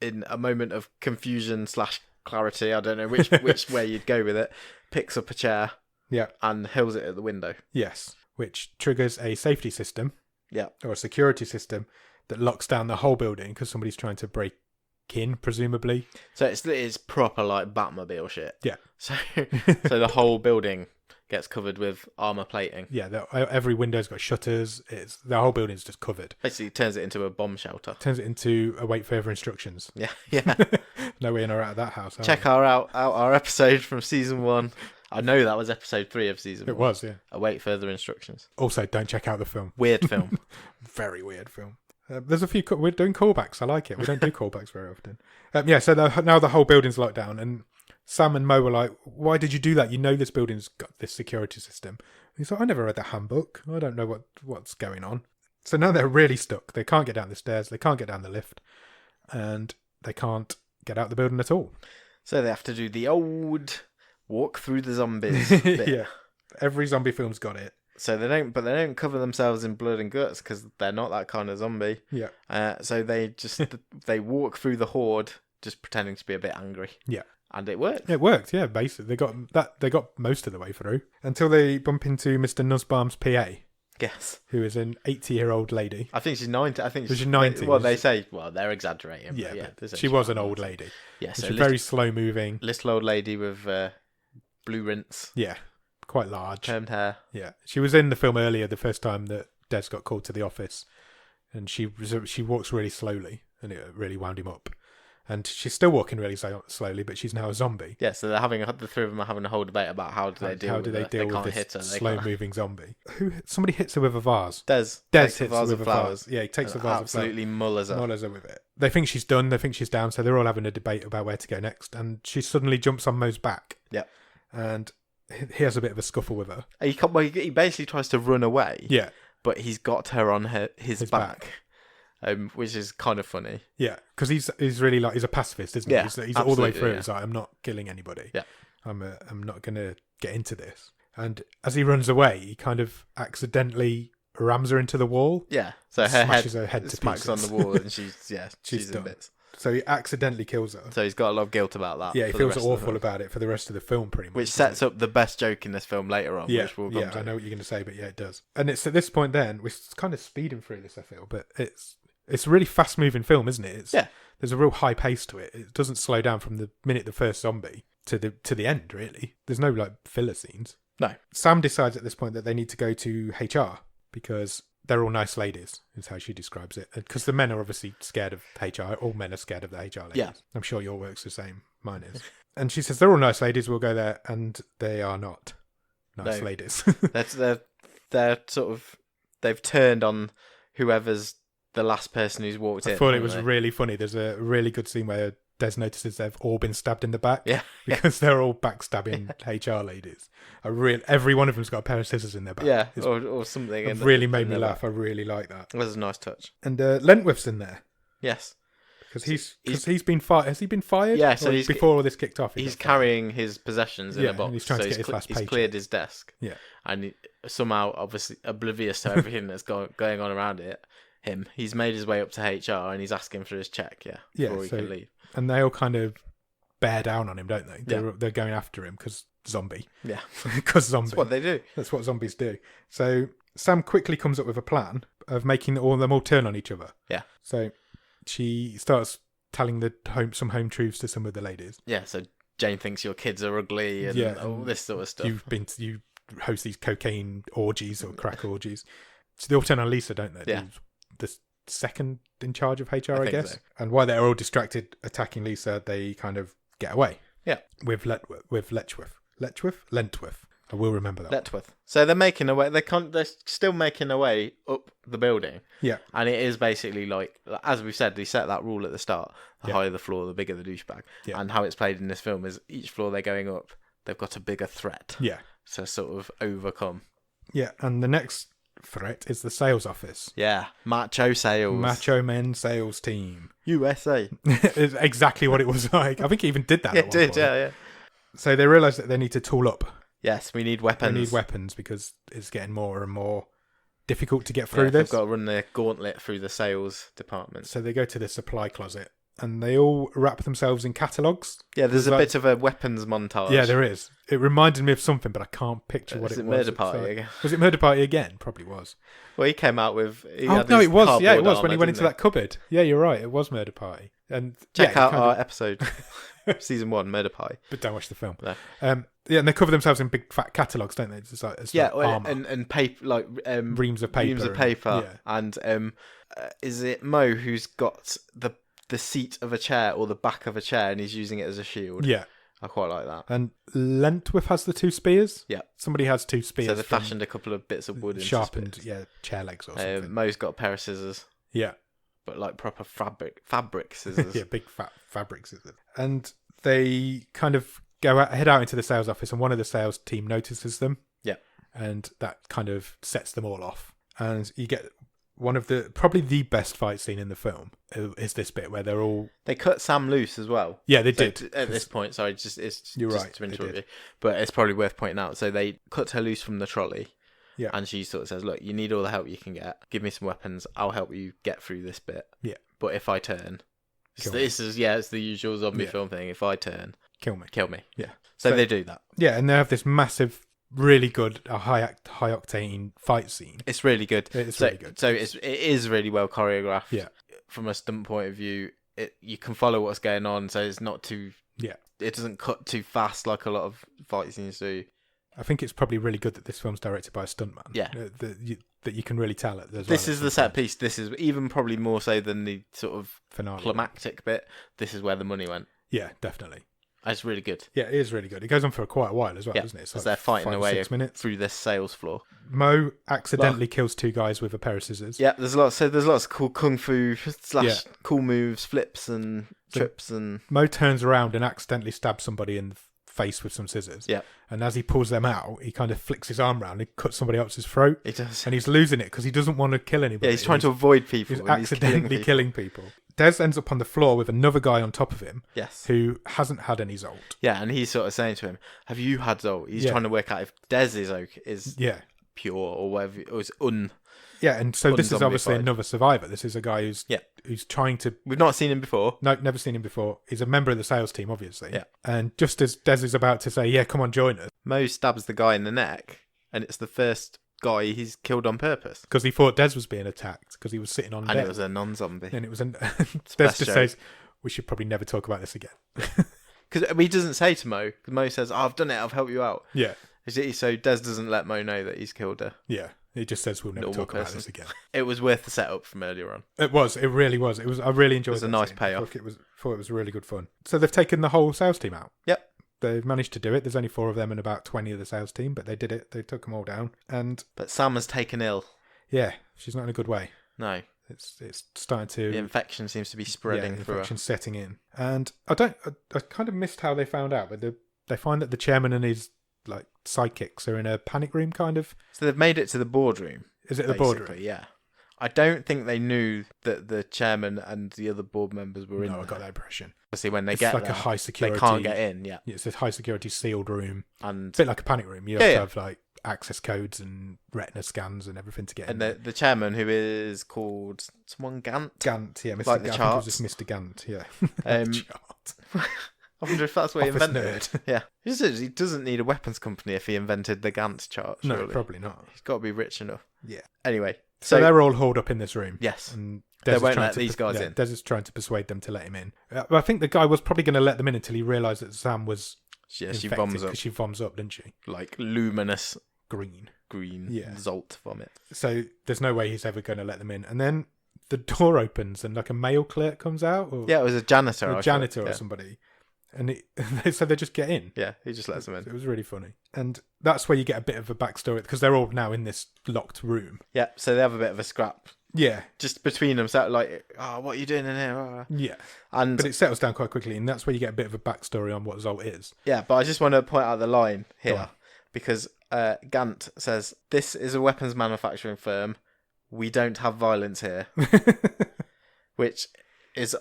in a moment of confusion / clarity, I don't know which way you'd go with it, picks up a chair Yeah. and hurls it at the window. Yes. Which triggers a safety system. Yeah. Or a security system that locks down the whole building because somebody's trying to break in, presumably. So it's proper like Batmobile shit. Yeah. So the whole building gets covered with armor plating. Yeah, every window's got shutters. The whole building's just covered. Basically turns it into a bomb shelter. Turns it into await further instructions. Yeah, yeah. No way in or out of that house. Check out our episode from season 1. I know that was episode 3 of season 1. It was, yeah. Await further instructions. Also, don't check out the film. Weird film. Very weird film. There's a few. We're doing callbacks. I like it. We don't do callbacks very often. So now the whole building's locked down, and Sam and Mo were like, "Why did you do that? You know this building's got this security system." And he's like, "I never read the handbook. I don't know what's going on." So now they're really stuck. They can't get down the stairs. They can't get down the lift, and they can't get out the building at all. So they have to do the old walk through the zombies bit. Yeah, every zombie film's got it. So they don't cover themselves in blood and guts because they're not that kind of zombie. Yeah, So they just they walk through the horde just pretending to be a bit angry. Yeah. And it worked. It worked, yeah, basically. They got most of the way through until they bump into Mr. Nussbaum's PA, Yes. who is an 80-year-old lady. I think she's 90. I think She's 90. Well, they say, they're exaggerating. Yeah, but yeah, but she was an old lady. Yeah, so She's very slow moving. little old lady with blue rinse, Yeah, quite large. permed hair. Yeah, she was in the film earlier the first time that Des got called to the office, and she walks really slowly, and it really wound him up. And she's still walking really slowly, but she's now a zombie. Yeah, so the three of them are having a whole debate about how do they deal with this slow-moving zombie. Somebody hits her with a vase. Des Takes hits her a vase with of a flowers. vase. Yeah, he takes a vase of flowers. Absolutely mullers her. Mullers her with it. They think she's done. They think she's down. So they're all having a debate about where to go next. And she suddenly jumps on Mo's back. Yeah. And he has a bit of a scuffle with her. He basically tries to run away. Yeah. But he's got her on his back. Which is kind of funny. Yeah, because he's really he's a pacifist, isn't he? Yeah, he's all the way through. yeah. He's like, I'm not killing anybody. Yeah. I'm not going to get into this. And as he runs away, he kind of accidentally rams her into the wall. Yeah, so her Smashes her head to smacks on pieces. the wall, and she's in done. bits. So he accidentally kills her. So he's got a lot of guilt about that. Yeah, he for the feels rest of the awful film. about it for the rest of the film, pretty much. Which sets up the best joke in this film later on, Yeah, which we'll come to. I know what you're going to say, but yeah, it does. And it's at this point then, we're kind of speeding through this, I feel, but it's a really fast-moving film, isn't it? There's a real high pace to it. It doesn't slow down from the minute the first zombie to the end, really. There's no filler scenes. No. Sam decides at this point that they need to go to HR because they're all nice ladies, is how she describes it. Because the men are obviously scared of HR. All men are scared of the HR ladies. Yeah. I'm sure your work's the same. Mine is. And she says they're all nice ladies. We'll go there, and they are not nice No. ladies. They're sort of they've turned on whoever's the last person who's walked in. I thought it haven't was they? really funny. There's a really good scene where Des notices they've all been stabbed in the back. Yeah. Because they're all backstabbing HR ladies. Every one of them's got a pair of scissors in their back. Yeah, It's or something. it really made me laugh. I really like that. It was a nice touch. And Lentworth's in there Yes. because he's been fired. Has he been fired? Yeah, so Or he's- before all this kicked off. He's got fired? carrying his possessions in Yeah, a box. and he's trying to get his last he's paycheck. cleared his desk. Yeah. And somehow, obviously, oblivious to everything that's going on around he's made his way up to HR and he's asking for his check. Yeah. Yeah, Before he so- can leave. And they all kind of bear down on him, don't they? Yeah. They're going after him because zombie. Yeah. Because zombie. That's what they do. That's what zombies do. So Sam quickly comes up with a plan of making all them all turn on each other. Yeah. So she starts telling some home truths to some of the ladies. Yeah. So Jane thinks your kids are ugly and Yeah, all and this sort of stuff. You host these cocaine orgies or crack orgies. So they all turn on Lisa, don't they? Yeah. The second in charge of HR, I think guess. so. And while they're all distracted attacking Lisa, they kind of get away. Yeah. With Letchworth. Lentworth. I will remember that. Letchworth. So they're making a way. They're still making a way up the building. Yeah. And it is basically like, as we've said, they set that rule at the start. The Yeah. higher the floor, the bigger the douchebag. Yeah. And how it's played in this film is each floor they're going up, they've got a bigger threat Yeah. to sort of overcome. Yeah. And the next threat is the sales office. Yeah. Macho sales. Macho Men sales team. USA. It's exactly what it was like. I think he even did that. Yeah, at it one did. point. Yeah. So they realise that they need to tool up. Yes, we need They weapons. need weapons because it's getting more and more difficult to get Yeah, through they've this. got to run their gauntlet through the sales department. So they go to the supply closet and they all wrap themselves in catalogues. Yeah, there's a like- bit of a weapons montage. Yeah, there is. It reminded me of something, but I can't picture what Is it it was. Murder It's Party like- again? Was it Murder Party again? Probably was. Well, he came out with. He Oh had no, his it was. Yeah, it cardboard was when he armour, went into didn't that cupboard. Yeah, you're right. It was Murder Party. And Check yeah, out kind our of- episode, season 1, Murder Pie. but don't watch the film. No. Yeah, and they cover themselves in big fat catalogues, don't they? It's like armor. and paper like Reams of paper. reams of and- paper, yeah. and is it Mo who's got the seat of a chair or the back of a chair, and he's using it as a shield? Yeah. I quite like that. And Lentworth has the 2 spears. Yeah. Somebody has 2 spears. So they from fashioned a couple of bits of wood into sharpened, spears. chair legs or something. Mo's got a pair of scissors, Yeah. but like proper fabric scissors. Yeah, big fat fabric scissors. And they kind of head out into the sales office, and one of the sales team notices them. Yeah. And that kind of sets them all off. And you get one of probably the best fight scene in the film is this bit where they're all... They cut Sam loose as well. Yeah, they So did. at this point, sorry, You're just right, to they interrupt did. you, but it's probably worth pointing out. So they cut her loose from the trolley. Yeah. And she sort of says, look, you need all the help you can get. Give me some weapons. I'll help you get through this bit. Yeah. But if I turn, Kill me. It's the usual zombie film thing. If I turn, Kill me. kill me. Yeah. So So- they do that. Yeah, and they have this massive, really good, high octane fight scene. It's really good. It's so, really good. So it is really well choreographed. Yeah. From a stunt point of view, you can follow what's going on, so it's not too. Yeah. It doesn't cut too fast like a lot of fight scenes do. I think it's probably really good that this film's directed by a stuntman. Yeah. That you can really tell it. This is the set piece. This is even probably more so than the sort of finale. climactic bit. This is where the money went. Yeah, definitely. It's really good. Yeah, it is really good. It goes on for quite a while as well, Yeah, doesn't it? It's as they're fighting 5 or away 6 minutes. through this sales floor. Mo accidentally kills 2 guys with a pair of scissors. Yeah, there's lots of cool kung fu / Yeah. cool moves, flips and trips and Mo turns around and accidentally stabs somebody in the face with some scissors. Yeah. And as he pulls them out, he kind of flicks his arm around and cuts somebody else's throat. he does. And he's losing it because he doesn't want to kill anybody. Yeah, he's trying to avoid people. He's and he's accidentally killing people. killing people. Des ends up on the floor with another guy on top of him Yes. who hasn't had any Zolt. Yeah, and he's sort of saying to him, "Have you had Zolt?" He's Yeah. trying to work out if Des is Yeah. pure or whatever, or is Yeah, and so this is obviously Unzombified. another survivor. This is a guy who's trying to. We've not seen him before. No, never seen him before. He's a member of the sales team, obviously. Yeah. And just as Des is about to say, "Yeah, come on, join us," Mo stabs the guy in the neck, and it's the first guy he's killed on purpose. because he thought Des was being attacked because he was sitting on And bed. it was a non-zombie. And it was an. Des best just joke. says, "We should probably never talk about this again." Because he doesn't say to Mo, 'cause Mo says, I've done it, I've helped you out. Yeah. So Des doesn't let Mo know that he's killed her. Yeah. He just says, "We'll never Normal talk about person. this again." It was worth the setup from earlier on. It was. It really was. It was. I really enjoyed. It was a that nice scene. payoff. Thought it was really good fun. So they've taken the whole sales team out. Yep. They've managed to do it. There's only 4 of them and about 20 of the sales team, but they did it. They took them all down. And But Sam has taken ill. yeah, she's not in a good way. No. It's starting to. The infection seems to be spreading the through her. infection's setting in. And I kind of missed how they found out, but they find that the chairman and his like sidekicks are in a panic room, kind of. So they've made it to the boardroom. Is it the basically, boardroom? Yeah. I don't think they knew that the chairman and the other board members were in No, I there. got that impression. Obviously, when they It's get like there, a high security. they can't get in. Yeah. Yeah, it's a high security sealed room. And A bit like a panic room. You Yeah, have to yeah. have like access codes and retina scans and everything to get in. the chairman, who is called someone Gant. Gant, yeah, Mr. Like the Gant. I think it charts. was just Mr. Gant, yeah. Um, Chart. I wonder if that's what he Office invented. nerd. Yeah. He doesn't need a weapons company if he invented the Gantt chart. No, Surely. probably not. He's got to be rich enough. Yeah. Anyway, So they're all hauled up in this room. yes. And They Des is won't trying let to these guys in. Des is trying to persuade them to let him in. I think the guy was probably going to let them in until he realised that Sam was Yeah, she infected bombs up because she voms up, didn't she? like luminous Green. green Yeah. Zolt vomit. So there's no way he's ever going to let them in. And then the door opens and like a mail clerk comes out, or Yeah, it was a janitor. a I janitor thought. or somebody, and so they just get in. Yeah, he just lets them in. It was really funny, and that's where you get a bit of a backstory because they're all now in this locked room. Yeah, so they have a bit of a scrap Yeah, just between them. So like, oh, what are you doing in here? Oh. yeah, And but it settles down quite quickly, and that's where you get a bit of a backstory on what Zolt is. yeah, but I just want to point out the line Go here on. because Gant says, "This is a weapons manufacturing firm. We don't have violence here," which is,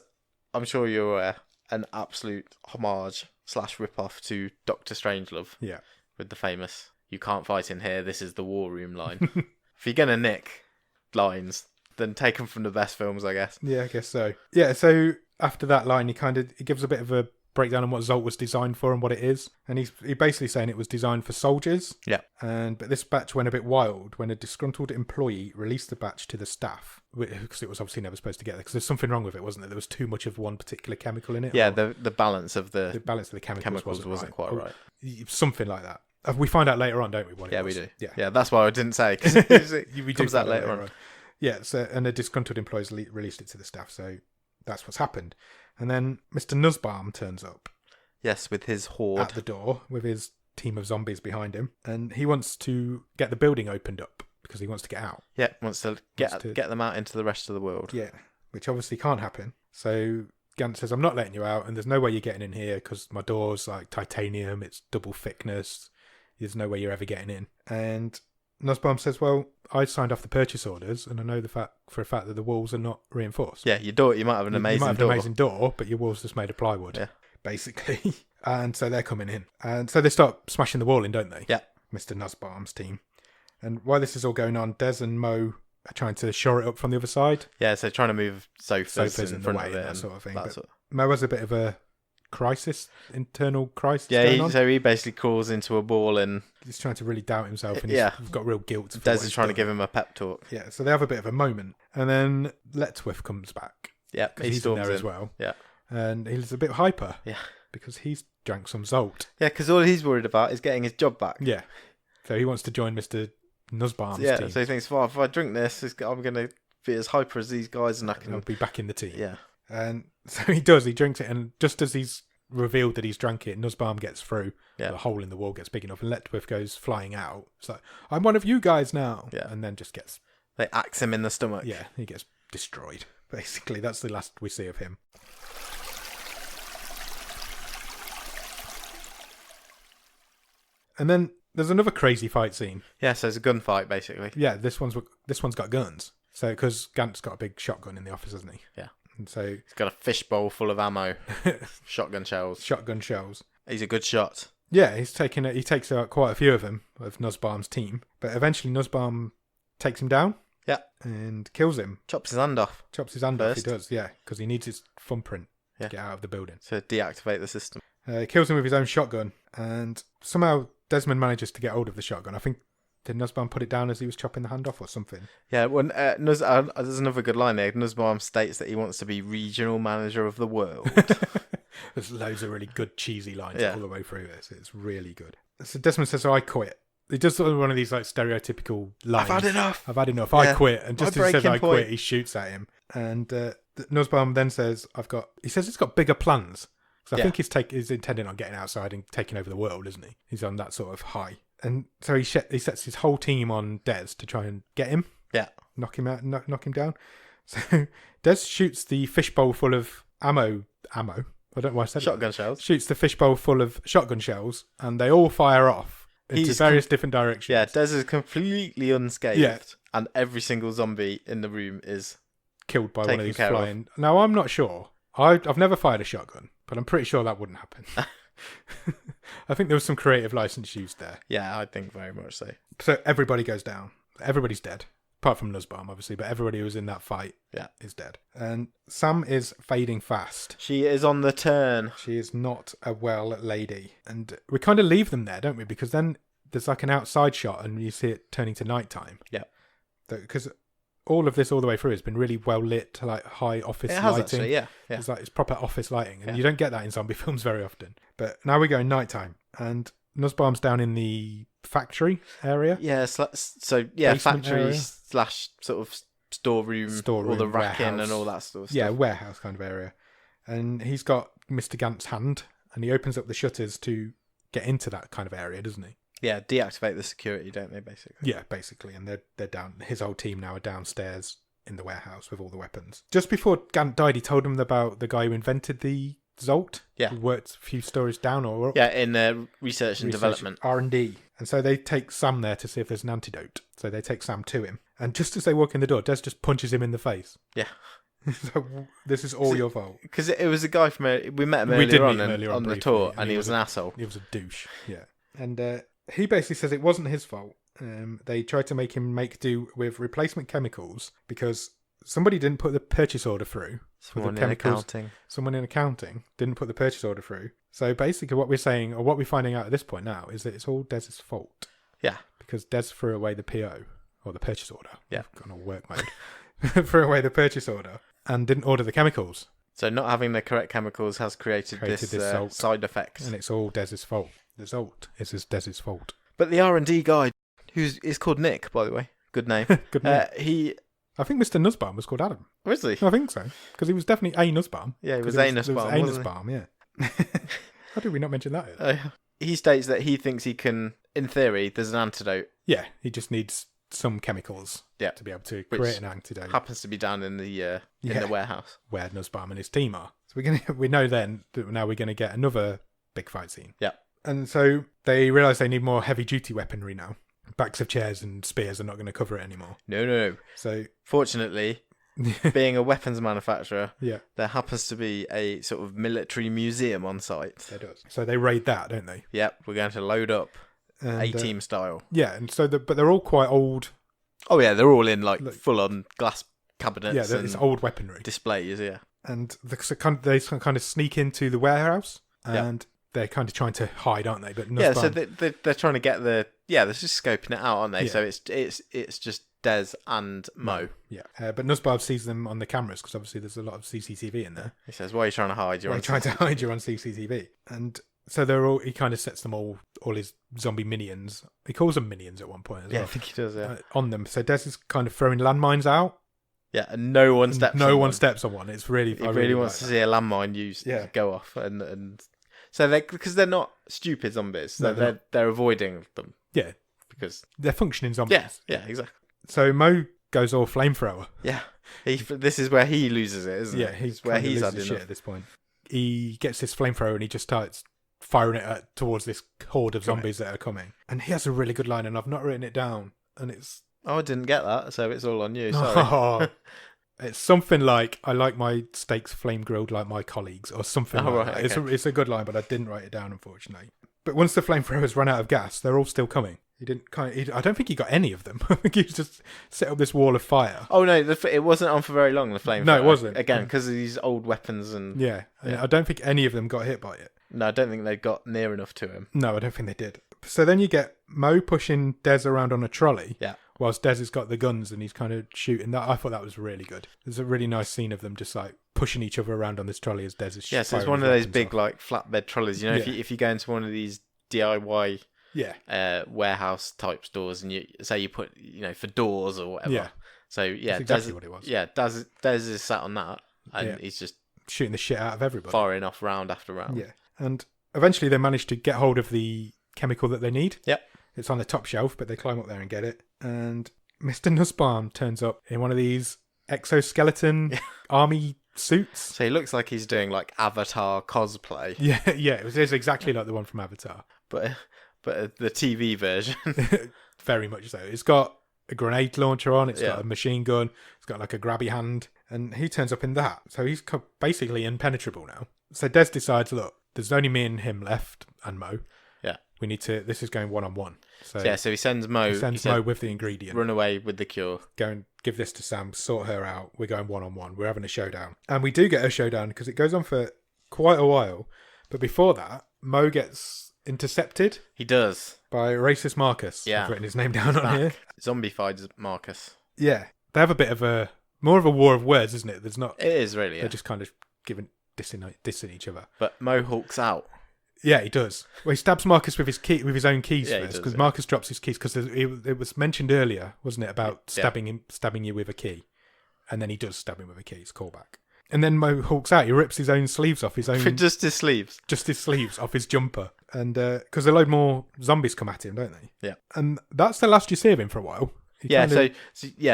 I'm sure you're aware, an absolute homage / rip-off to Doctor Strangelove Yeah, with the famous "You can't fight in here. This is the war room" line. If you're gonna nick lines, then take them from the best films, I guess. yeah, I guess so. Yeah, so after that line, he gives a bit of a breakdown on what Zolt was designed for and what it is, and he's basically saying it was designed for soldiers. Yeah. But this batch went a bit wild when a disgruntled employee released the batch to the staff because it was obviously never supposed to get there because there's something wrong with it, wasn't there? There was too much of one particular chemical in it. Yeah, or the balance of the the balance of the chemicals wasn't quite Or right. something like that. We find out later on, don't we? What Yeah, it was? we do. Yeah. Yeah, that's why I didn't say because We do comes out find later on. Yeah, so and a disgruntled employee released it to the staff, so that's what's happened. And then Mr. Nussbaum turns up Yes, with his horde. at the door with his team of zombies behind him, and he wants to get the building opened up because he wants to get out. Yeah, wants to get Wants to- get them out into the rest of the world. Yeah, which obviously can't happen. So Gant says, "I'm not letting you out, and there's no way you're getting in here because my door's like titanium, it's double thickness. There's no way you're ever getting in." And Nussbaum says, "Well, I signed off the purchase orders, and I know for a fact that the walls are not reinforced. Yeah, your door. You might have an You amazing might have door. an amazing door, but your wall's just made of plywood, Yeah. basically." And so they're coming in, and so they start smashing the wall in, don't they? Yeah. Mr. Nussbaum's team. And while this is all going on, Des and Mo trying to shore it up from the other side. Yeah, so trying to move sofas In in the front way of and it that sort of thing. that But sort of- Moa's a bit of a internal crisis Yeah, going on. so he basically crawls into a ball and He's trying to really doubt himself, and Yeah. he's got real guilt. For Des what is he's trying to done. give him a pep talk. Yeah, so they have a bit of a moment, and then Letchworth comes back. Yeah, 'Cause he he's in storms there in. as well. Yeah. And he's a bit hyper. Yeah. Because he's drank some Zolt. Yeah, because all he's worried about is getting his job back. Yeah. So he wants to join Mr. Nussbaum's Yeah, team. so he thinks, well, if I drink this, I'm going to be as hyper as these guys and I And I'll can... be back in the team. Yeah. And so he does. He drinks it, and just as he's revealed that he's drank it, Nussbaum gets through. Yeah. The hole in the wall gets big enough, and Letchworth goes flying out. It's like, I'm one of you guys now. Yeah. And then just gets, They axe him in the stomach. yeah, he gets destroyed. Basically, that's the last we see of him. And then there's another crazy fight scene. Yeah, so it's a gunfight, basically. Yeah, this one's got guns. So because Gant's got a big shotgun in the office, hasn't he? Yeah. And so He's got a fishbowl full of ammo, shotgun shells. shotgun shells. He's a good shot. Yeah, he takes out quite a few of them of Nussbaum's team, but eventually Nussbaum takes him down. Yeah. And kills him. Chops his hand off Chops his hand off. He First. does, yeah, because he needs his thumbprint Yeah. to get out of the building. to deactivate the system. He kills him with his own shotgun, and somehow Desmond manages to get hold of the shotgun. I think, did Nussbaum put it down as he was chopping the hand off or something? Yeah, when there's another good line there. Nussbaum states that he wants to be regional manager of the world. There's loads of really good cheesy lines Yeah. all the way through this. It's really good. So Desmond says, "So I quit." He does sort of one of these like stereotypical lines. I've had enough. I've had enough. Yeah. I quit. And just My as he says breaking I point. quit, he shoots at him. And Nussbaum then says, he says he's got bigger plans. So I Yeah. think he's intending on getting outside and taking over the world, isn't he? He's on that sort of high. And so he sets his whole team on Des to try and get him. Yeah. Knock him out, knock him down. So Des shoots the fishbowl full of ammo. I don't know why I said it. Shotgun shells. Shoots the fishbowl full of shotgun shells, and they all fire off into He's various different directions. Yeah, Des is completely unscathed. Yeah. And every single zombie in the room is... Killed by one Taken of these care of. flying. Now, I'm not sure. I've never fired a shotgun, but I'm pretty sure that wouldn't happen. I think there was some creative license used there. Yeah, I think very much so. So everybody goes down. Everybody's dead. Apart from Nussbaum, obviously, but everybody who was in that fight Yeah. is dead. And Sam is fading fast. She is on the turn. She is not a well lady. And we kind of leave them there, don't we? Because then there's like an outside shot and you see it turning to nighttime. Yeah. Because all of this all the way through has been really well lit, like high office It has lighting. actually, yeah. Yeah. It's proper office lighting, and Yeah. you don't get that in zombie films very often. But now we go in nighttime, and Nussbaum's down in the factory area. Yeah, so yeah, Basement factory area. / sort of storeroom, all Storeroom, the racking warehouse. and all that sort of stuff. Yeah, warehouse kind of area. And he's got Mr. Gant's hand, and he opens up the shutters to get into that kind of area, doesn't he? Yeah, deactivate the security, don't they, basically? Yeah, basically. And they're down. His whole team now are downstairs in the warehouse with all the weapons. Just before Gant died, he told them about the guy who invented the Zolt. Yeah. Who worked a few stories down or up. Yeah, in research and development. R&D. And so they take Sam there to see if there's an antidote. So they take Sam to him. And just as they walk in the door, Des just punches him in the face. Yeah. So, this is all your fault. Because it was a guy from... we met him We did earlier on, meet him earlier on the briefly, tour, and and he he was was an asshole. He was a douche. Yeah. And he basically says it wasn't his fault. They tried to make him make do with replacement chemicals because somebody didn't put the purchase order through. for the Someone in chemicals. accounting. Someone in accounting didn't put the purchase order through. So basically what we're saying, or what we're finding out at this point now, is that it's all Des's fault. Yeah. Because Des threw away the PO, or the purchase order. Yeah. I've gone all work mode. Threw away the purchase order and didn't order the chemicals. So not having the correct chemicals has created this Zolt. side effect. And it's all Des's fault. The Zolt is Des's fault. But the R&D guy, is called Nick, by the way. Good name. Good name. He... I think Mr. Nussbaum was called Adam. Was he? I think so. Because he was definitely a Nussbaum. Yeah, he was 'Cause a Nussbaum, It was wasn't he? Nussbaum, yeah. How did we not mention that? He states that he thinks he can, in theory, there's an antidote. Yeah, he just needs some chemicals Yeah. to be able to Which create an antidote Happens to be down in the Yeah. warehouse. where Nussbaum and his team are. So we know then that now we're going to get another big fight scene. Yeah. And so they realise they need more heavy duty weaponry now. Backs of chairs and spears are not going to cover it anymore. No. So Fortunately, being a weapons manufacturer, yeah, there happens to be a sort of military museum on site. there does. So they raid that, don't they? Yep, we're going to load up And, A-team style. yeah, and so but they're all quite old Oh yeah, they're all in like full on glass cabinets. Yeah, and it's old weaponry. displays. Yeah, And they kind of sneak into the warehouse, and they're kind of trying to hide, aren't they? But yeah. So Nussbaum, they're trying to get they're just scoping it out, aren't they? Yeah. So it's just Des and Mo. yeah. But Nussbaum sees them on the cameras because obviously there's a lot of CCTV in there. He says, "Why are you trying to hide? You're They're on trying to hide you on CCTV, and so they're all. He kind of sets them all his zombie minions. He calls them minions at one point as Yeah, I well. think he does. Yeah, On them. So Des is kind of throwing landmines out. yeah. And no one steps. No on one steps on one. It's really. He I really wants to like see a landmine used go off, and so because they're not stupid zombies, so No, they're avoiding them. that. Yeah, Because they're functioning zombies. yeah, exactly. So Mo goes all flamethrower. Yeah, this is where he loses it, isn't Yeah, it? he's where kinda he's loses had shit enough. at this point. He gets this flamethrower and he just starts firing it towards this horde of zombies that are coming. And he has a really good line, and I've not written it down. And it's Oh, I didn't get that, so it's all on you. Sorry. it's something like, "I like my steaks flame grilled like my colleagues," or something Oh, like right, that. okay. It's a good line, but I didn't write it down, unfortunately. But once the flamethrowers run out of gas, they're all still coming. He didn't I don't think he got any of them. I think he just set up this wall of fire. Oh no, it wasn't on for very long. The flame. No, it wasn't. Again, because of these old weapons and Yeah, and I don't think any of them got hit by it. no, I don't think they got near enough to him. No, I don't think they did. So then you get Mo pushing Des around on a trolley. Yeah. Whilst Des has got the guns and he's kind of shooting. That I thought that was really good. There's a really nice scene of them just like pushing each other around on this trolley as Des is Yeah, so it's firing one his of those weapons big off. like flatbed trolleys. You know, Yeah. if you go into one of these DIY Yeah. warehouse type stores and you say you put for doors or whatever. Yeah. So yeah, That's exactly Des, what it was. Yeah, Des is sat on that and Yeah. he's just Shooting the shit out of everybody. firing off round after round. Yeah. And eventually they manage to get hold of the chemical that they need. Yep. It's on the top shelf, but they climb up there and get it. And Mr. Nussbaum turns up in one of these exoskeleton army suits. So he looks like he's doing like Avatar cosplay, Yeah, it was exactly like the one from Avatar. but the TV version. Very much so. It's got a grenade launcher on. It's Yeah. got a machine gun. It's got like a grabby hand. And he turns up in that. So he's basically impenetrable now. So Des decides, look, there's only me and him left and Mo. Yeah. We need to, this is going one-on-one. So Yeah, so he sends Mo. he sends Mo with the ingredient. Run away with the cure. Go and give this to Sam, sort her out. We're going one-on-one. We're having a showdown. And we do get a showdown because it goes on for quite a while. But before that, Mo gets intercepted He does. by racist Marcus. Yeah. I've written his name down on Back. here. Zombified Marcus. Yeah. They have a bit of more of a war of words, isn't it? There's not, It is really. Yeah. they're just kind of dissing each other. But Mo hulks out. Yeah, he does. Well, he stabs Marcus with his own keys Yeah, he first, does, because yeah. Marcus drops his keys because it was mentioned earlier, wasn't it, about Yeah. stabbing you with a key, and then he does stab him with a key. It's callback. And then Mo hulks out. He rips his own sleeves off his own, Just his sleeves. just his sleeves off his jumper, and because a load more zombies come at him, don't they? Yeah. And that's the last you see of him for a while. He Yeah. kind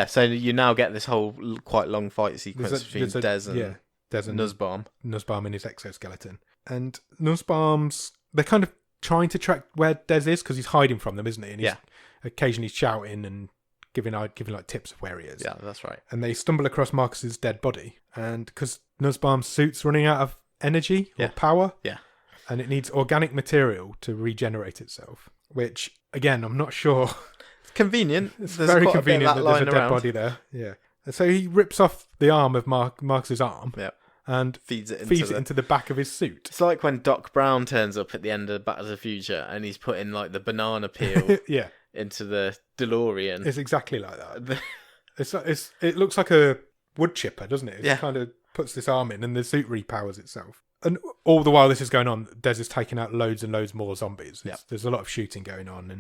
of- So you now get this whole quite long fight sequence there's between Des and Des and Nussbaum. Nussbaum in his exoskeleton. And Nussbaum's, they're kind of trying to track where Des is because he's hiding from them, isn't he? And he's Yeah. occasionally shouting and giving like tips of where he is. Yeah, that's right. And they stumble across Marcus's dead body. And because Nussbaum's suit's running out of energy or Yeah. power. Yeah. And it needs organic material to regenerate itself. Which, again, I'm not sure. It's convenient. It's There's very quite a bit of convenient that there's a lying dead around. body there. Yeah. And so he rips off the arm of Marcus's arm. Yeah. And Feeds it feeds it into the back of his suit. It's like when Doc Brown turns up at the end of Back to the Future and he's putting like the banana peel Yeah, into the DeLorean. it's exactly like that. It looks like a wood chipper, doesn't it? It Yeah. kind of puts this arm in and the suit repowers itself. And all the while this is going on, Des is taking out loads and loads more zombies. There's a lot of shooting going on.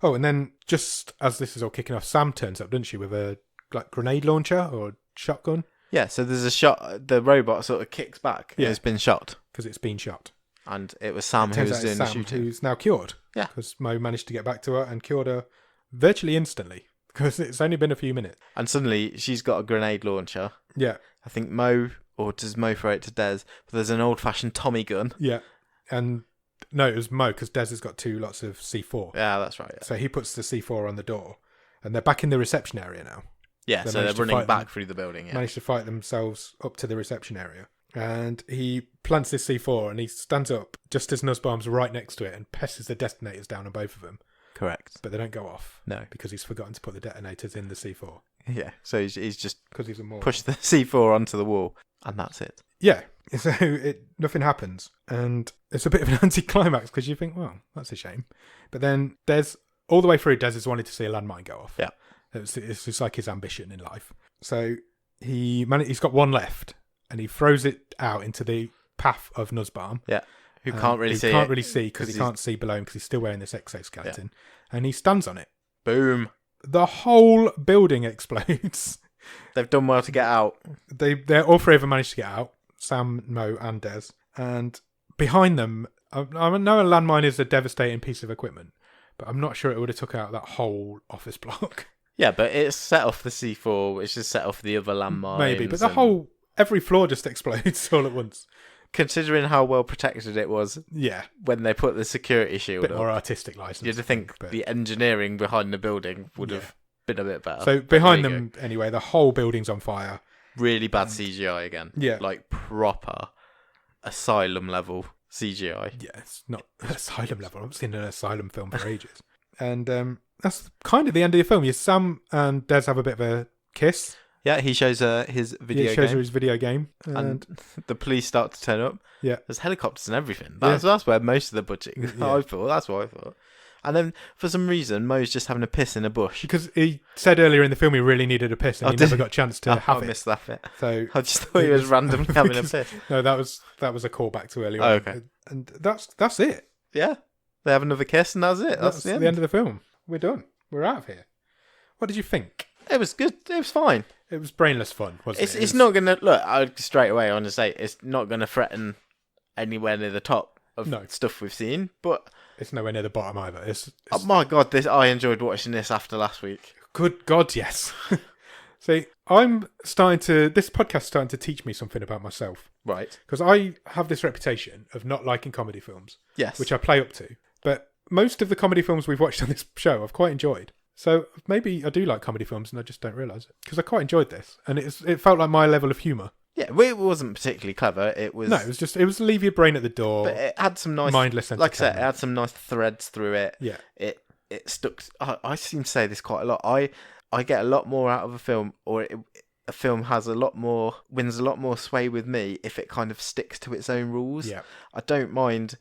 And then just as this is all kicking off, Sam turns up, doesn't she, with a like grenade launcher or shotgun Yeah, so there's a shot. The robot sort of kicks back. Yeah. It's been shot, because it's been shot. and it was Sam who Turns was out doing it's the Sam, shooting. who's now cured. Yeah. Because Mo managed to get back to her and cured her virtually instantly because it's only been a few minutes. And suddenly she's got a grenade launcher. Yeah. I think Mo, or does Mo throw it to Des? But there's an old-fashioned Tommy gun. Yeah. And no, it was Mo because Des has got two lots of C4. Yeah, that's right. Yeah, So he puts the C4 on the door and they're back in the reception area now. yeah They so they're managed to running fight back them. through the building. Yeah. Managed to fight themselves up to the reception area. And he plants this C4 and he stands up just as Nussbaum's right next to it and presses the detonators down on both of them. Correct. but they don't go off. No. Because he's forgotten to put the detonators in the C4. Yeah. So he's just Because he's a more pushed the C4 onto the wall, and that's it. Yeah. So nothing happens, and it's a bit of an anticlimax because you think, well, that's a shame. But then Des, all the way through, Des has wanted to see a landmine go off. Yeah. It's just like his ambition in life. So he's got one left, and he throws it out into the path of Nussbaum. Yeah. Who can't really see Can't it. really see because he can't see below him because he's still wearing this exoskeleton. And he stands on it. Boom. The whole building explodes. They've done well to get out. They're all three of them managed to get out. Sam, Mo, and Des. And behind them, I know a landmine is a devastating piece of equipment, but I'm not sure it would have took out that whole office block. Yeah, but it's set off the C4, which is set off the other landmines. Maybe, but every floor just explodes all at once. Considering how well protected it was Yeah, when they put the security a shield bit up, more artistic license. you'd think but- the engineering behind the building would Yeah. have been a bit better. So But behind there you them, anyway, the whole building's on fire. go. Really bad CGI again. Yeah. Like proper asylum level CGI. Yeah, it's not asylum level. I haven't seen an asylum film for ages. And that's kind of the end of the film. Sam and Des have a bit of a kiss. Yeah, he shows his video He shows game. her his video game. And And the police start to turn up. yeah, There's helicopters and everything. That's where most of the budget. Yeah. I thought. That's what I thought. And then for some reason, Mo's just having a piss in a bush. because he said earlier in the film he really needed a piss and Oh, he did never he? got a chance to I have it. missed that bit. So I just thought he was randomly having a because- piss. No, that was a callback to earlier. Oh, on. okay. And that's it. Yeah, they have another kiss and that's it. That's the end. of the film. We're done. We're out of here. What did you think? It was good. It was fine. It was brainless fun, wasn't it? It's not gonna look. I straight away I want to say it's not gonna threaten anywhere near the top of No. stuff we've seen. But It's nowhere near the bottom either. It's oh my god, I enjoyed watching this after last week. good God, yes. See, this podcast is starting to teach me something about myself. Right. Because I have this reputation of not liking comedy films, Yes. which I play up to. But most of the comedy films we've watched on this show I've quite enjoyed. So maybe I do like comedy films and I just don't realise it. Because I quite enjoyed this. And it felt like my level of humour. Yeah, it wasn't particularly clever. It was. No, it was leave your brain at the door. But it had some nice, mindless like I said, it entertainment. had some nice threads through it. Yeah. It stuck. I seem to say this quite a lot. I get a lot more out of a film, or a film has wins a lot more sway with me if it kind of sticks to its own rules. Yeah. I don't mind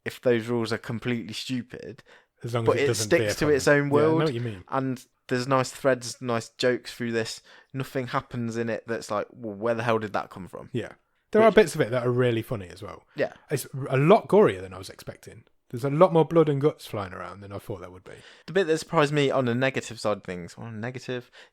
if those rules are completely stupid, As long but as it doesn't sticks veer to from its them. own Yeah, I know world. what you mean. And there's nice threads, nice jokes through this. Nothing happens in it that's like, well, where the hell did that come from? Yeah. There are bits of it that are really funny as well. Yeah. It's a lot gorier than I was expecting. There's a lot more blood and guts flying around than I thought there would be. The bit that surprised me on the negative side of things,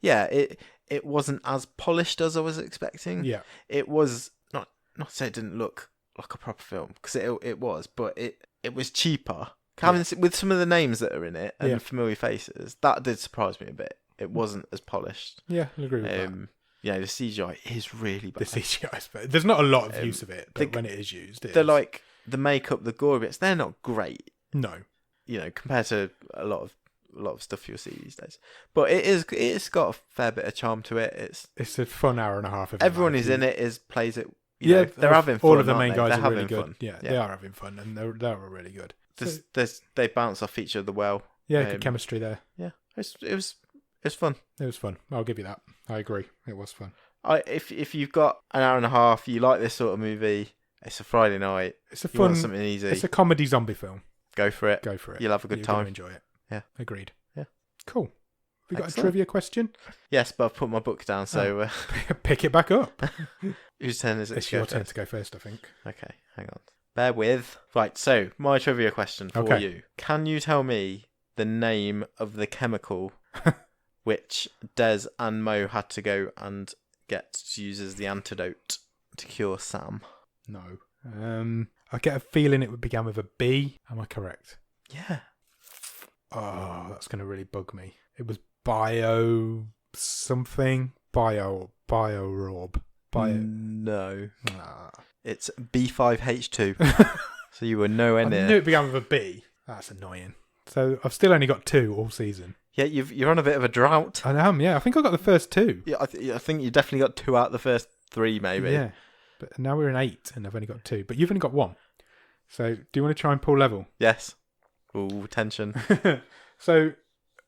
yeah, it wasn't as polished as I was expecting. Yeah. It was not to say it didn't look like a proper film, because it was, but it was cheaper. With some of the names that are in it and Yeah. familiar faces, that did surprise me a bit. It wasn't as polished. Yeah, I'll agree with that. Yeah, the CGI is really bad. The CGI, but there's not a lot of use of it, but when it is used, They're like the makeup, the gore bits. They're not great, no. compared to a lot of stuff you'll see these days. But it's got a fair bit of charm to it. It's a fun hour and a half. Of Everyone life. who's in it plays it. Yeah, They're having fun. All of the aren't main they? guys They're are having really good. fun. Yeah, they are having fun, and they're really good. They bounce off each other well. Yeah, good chemistry there. Yeah, it was fun. It was fun. I'll give you that. I agree. It was fun. If you've got an hour and a half, you like this sort of movie. It's a Friday night. It's a You want fun. something easy. It's a comedy zombie film. Go for it. Go for it. You'll have a good You're time. gonna enjoy it. Yeah. Agreed. Yeah. Cool. Have we got a Excellent. trivia question? Yes, but I've put my book down. So Pick it back up. whose turn is it? It's to go your turn first? to go first, I think. Okay, hang on. Bear with. Right, so my trivia question for Okay. you. Can you tell me the name of the chemical which Des and Mo had to go and get to use as the antidote to cure Sam? No. I get a feeling it would begin with a B. Am I correct? Yeah. Oh, that's going to really bug me. It was bio something. Biorb. No. Ah. It's B5H2. So you were nowhere I near. knew it began with a B. That's annoying. So I've still only got 2 all season. Yeah, you're on a bit of a drought. I am, yeah. I think I got the first 2. Yeah, I think you definitely got 2 out of the first 3, maybe. Yeah. But now we're in 8 and I've only got 2. But you've only got 1. So do you want to try and pull level? Yes. Ooh, tension. So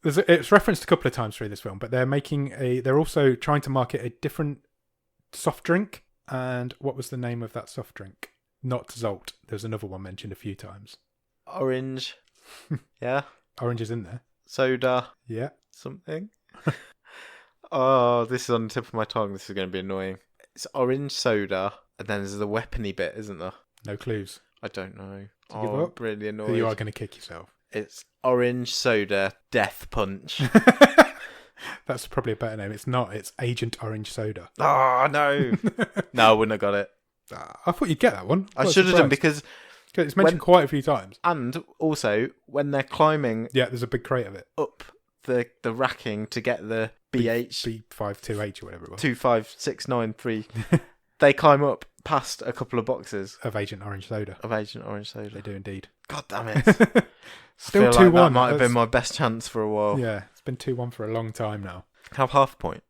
it's referenced a couple of times through this film, but they're also trying to market a different soft drink. And what was the name of that soft drink? Not Zolt. There's another one mentioned a few times. Orange. Yeah. Orange is in there. Soda. Yeah. Something. Oh, this is on the tip of my tongue. This is going to be annoying. It's orange soda, and then there's the weapony bit, isn't there? No clues. I don't know. To give up? I'm really annoyed. You are going to kick yourself. It's orange soda death punch. That's probably a better name. It's not. It's Agent Orange Soda. Oh, no. No, I wouldn't have got it. I thought you'd get that one. I should have done because... It's mentioned quite a few times. And also, when they're climbing... Yeah, there's a big crate of it. Up the racking to get the B52H or whatever it was. 256993. They climb up past a couple of boxes. Of Agent Orange Soda. They do indeed. God damn it. Still I 2-1. feel like that might have been my best chance for a while. Yeah, it's been 2-1 for a long time now. Have half a point.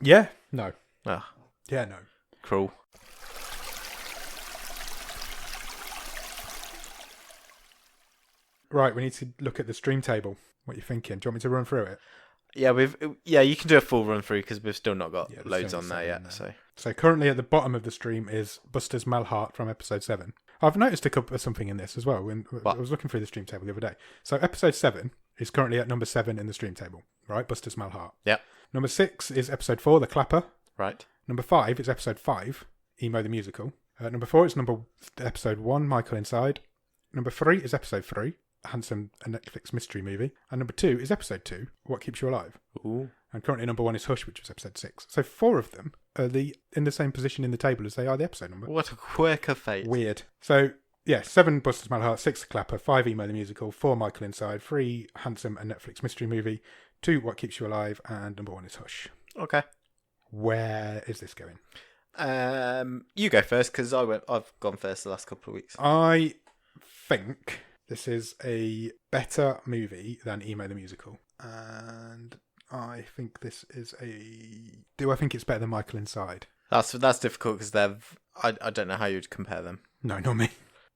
Yeah? No. Ah, Yeah, no. cruel. Right, we need to look at the stream table. What are you thinking? Do you want me to run through it? Yeah, you can do a full run through because we've still not got Yeah, there's loads only on there 7 yet. there. So So currently at the bottom of the stream is Buster's Malhart from episode 7. I've noticed something in this as well. When What? I was looking through the stream table the other day. So episode 7 is currently at number 7 in the stream table, right? Buster's Malhart. yeah, Number 6 is episode 4, The Clapper. right. Number 5 is episode 5, Emo the Musical. Number 4 is episode 1, Michael Inside. Number 3 is episode 3, Handsome, a Netflix mystery movie. And number 2 is episode 2, What Keeps You Alive. Ooh. And currently number 1 is Hush, which was episode 6. So 4 of them are in the same position in the table as they are the episode number. What a quirk of fate. Weird. So, yeah, 7 Buster's Malhart, 6 The Clapper, 5 Emo the Musical, 4 Michael Inside, 3 Handsome, a Netflix mystery movie, 2 What Keeps You Alive, and number 1 is Hush. Okay. Where is this going? You go first because I've gone first the last couple of weeks. I think this is a better movie than Emo the Musical. And I think this is do I think it's better than Michael Inside? That's difficult because I don't know how you'd compare them. No, not me.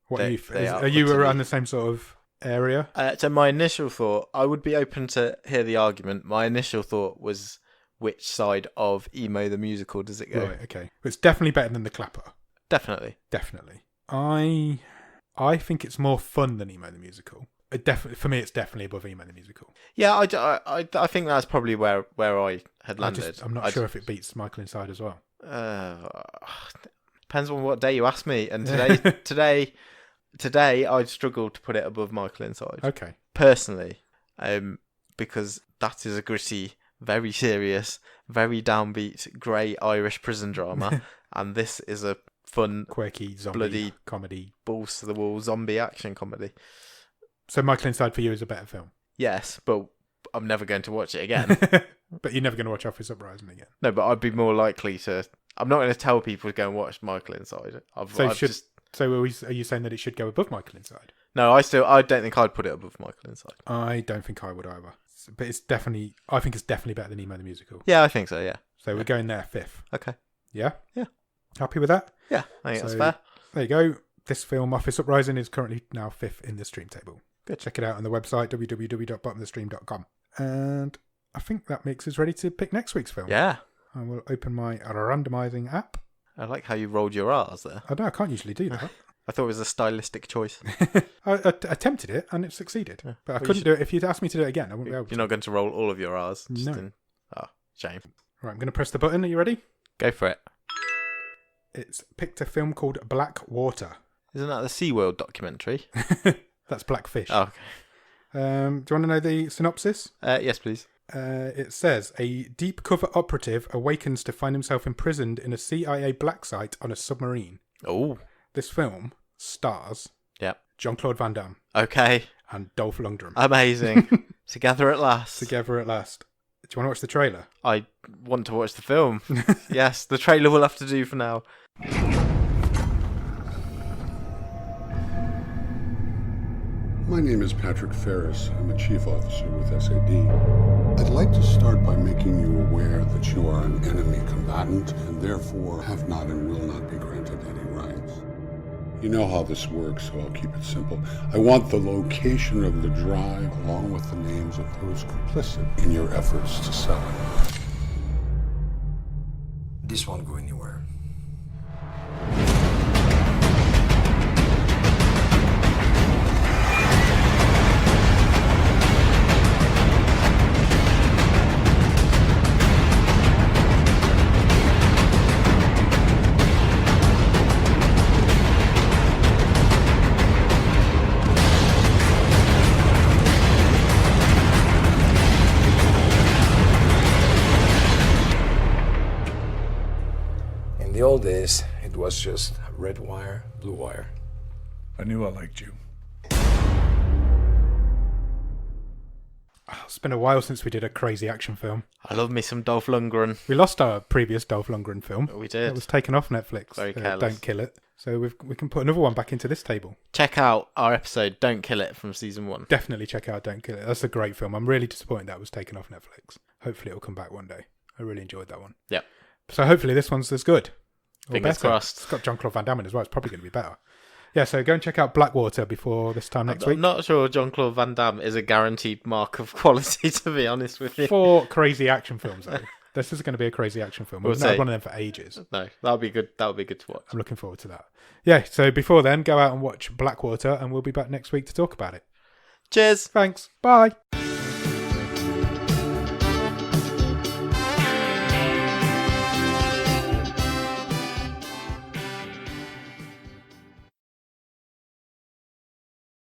What They- are you? they Are you utterly- around the same sort of area? So my initial thought, I would be open to hear the argument. My initial thought was, which side of Emo the Musical does it go? Right, okay. It's definitely better than The Clapper. Definitely. Definitely. I think it's more fun than Emo the Musical. For me, it's definitely above Emo the Musical. Yeah, I think that's probably where I had landed. I'm not sure if it beats Michael Inside as well. Depends on what day you ask me. And today I'd struggle to put it above Michael Inside. Okay. Personally, because that is a gritty, very serious, very downbeat, grey Irish prison drama, and this is a fun, Quirky zombie bloody comedy. balls to the wall zombie action comedy. So Michael Inside for you is a better film. Yes, but I'm never going to watch it again. But you're never going to watch Office Uprising again. No, but I'd be more likely to. I'm not going to tell people to go and watch Michael Inside. So are you saying that it should go above Michael Inside? No, I don't think I'd put it above Michael Inside. I don't think I would either. But I think it's definitely better than Emo the Musical. Yeah, I think so. Yeah. So we're going there 5th. Okay. Yeah? Yeah. Happy with that? Yeah, I think that's So- fair. There you go. This film, Office Uprising, is currently now 5th in the stream table. Good. Check it out on the website, www.bottomofthestream.com. And I think that makes us ready to pick next week's film. Yeah. I will open my randomising app. I like how you rolled your R's there. I can't usually do that. I thought it was a stylistic choice. I attempted it and it succeeded. Yeah. But I Well, you couldn't should- do it. If you'd asked me to do it again, I wouldn't be able to. You're not going to roll all of your R's. No. Shame. Right, I'm going to press the button. Are you ready? Go for it. It's picked a film called Black Water. Isn't that the SeaWorld documentary? That's Blackfish. Oh, okay. Do you want to know the synopsis? Yes, please. It says, a deep cover operative awakens to find himself imprisoned in a CIA black site on a submarine. Oh. This film stars Yep. Jean-Claude Van Damme Okay. and Dolph Lundgren Amazing. Together at last. together at last. Do you want to watch the trailer? I want to watch the film. Yes, the trailer will have to do for now. My name is Patrick Ferris. I'm a chief officer with SAD. I'd like to start by making you aware that you are an enemy combatant and therefore have not and will not be granted any rights. You know how this works, so I'll keep it simple. I want the location of the drive along with the names of those complicit in your efforts to sell it. This won't go anywhere. In the old days, it was just red wire, blue wire. I knew I liked you. It's been a while since we did a crazy action film. I love me some Dolph Lundgren. We lost our previous Dolph Lundgren film. We did. It was taken off Netflix. Very careless. Don't Kill It. So we can put another one back into this table. Check out our episode Don't Kill It from season 1. Definitely check out Don't Kill It. That's a great film. I'm really disappointed that was taken off Netflix. Hopefully it'll come back one day. I really enjoyed that one. Yep. So hopefully this one's as good. Or Fingers better. crossed. It's got Jean-Claude Van Damme in as well. It's probably going to be better. Yeah, so go and check out Blackwater before this time next week. I'm not sure Jean-Claude Van Damme is a guaranteed mark of quality, to be honest with you. 4 crazy action films, though. This is going to be a crazy action film. We've not had one of them for ages. No, that'll be good. That'll be good to watch. I'm looking forward to that. Yeah, so before then, go out and watch Blackwater, and we'll be back next week to talk about it. Cheers. Thanks. Bye.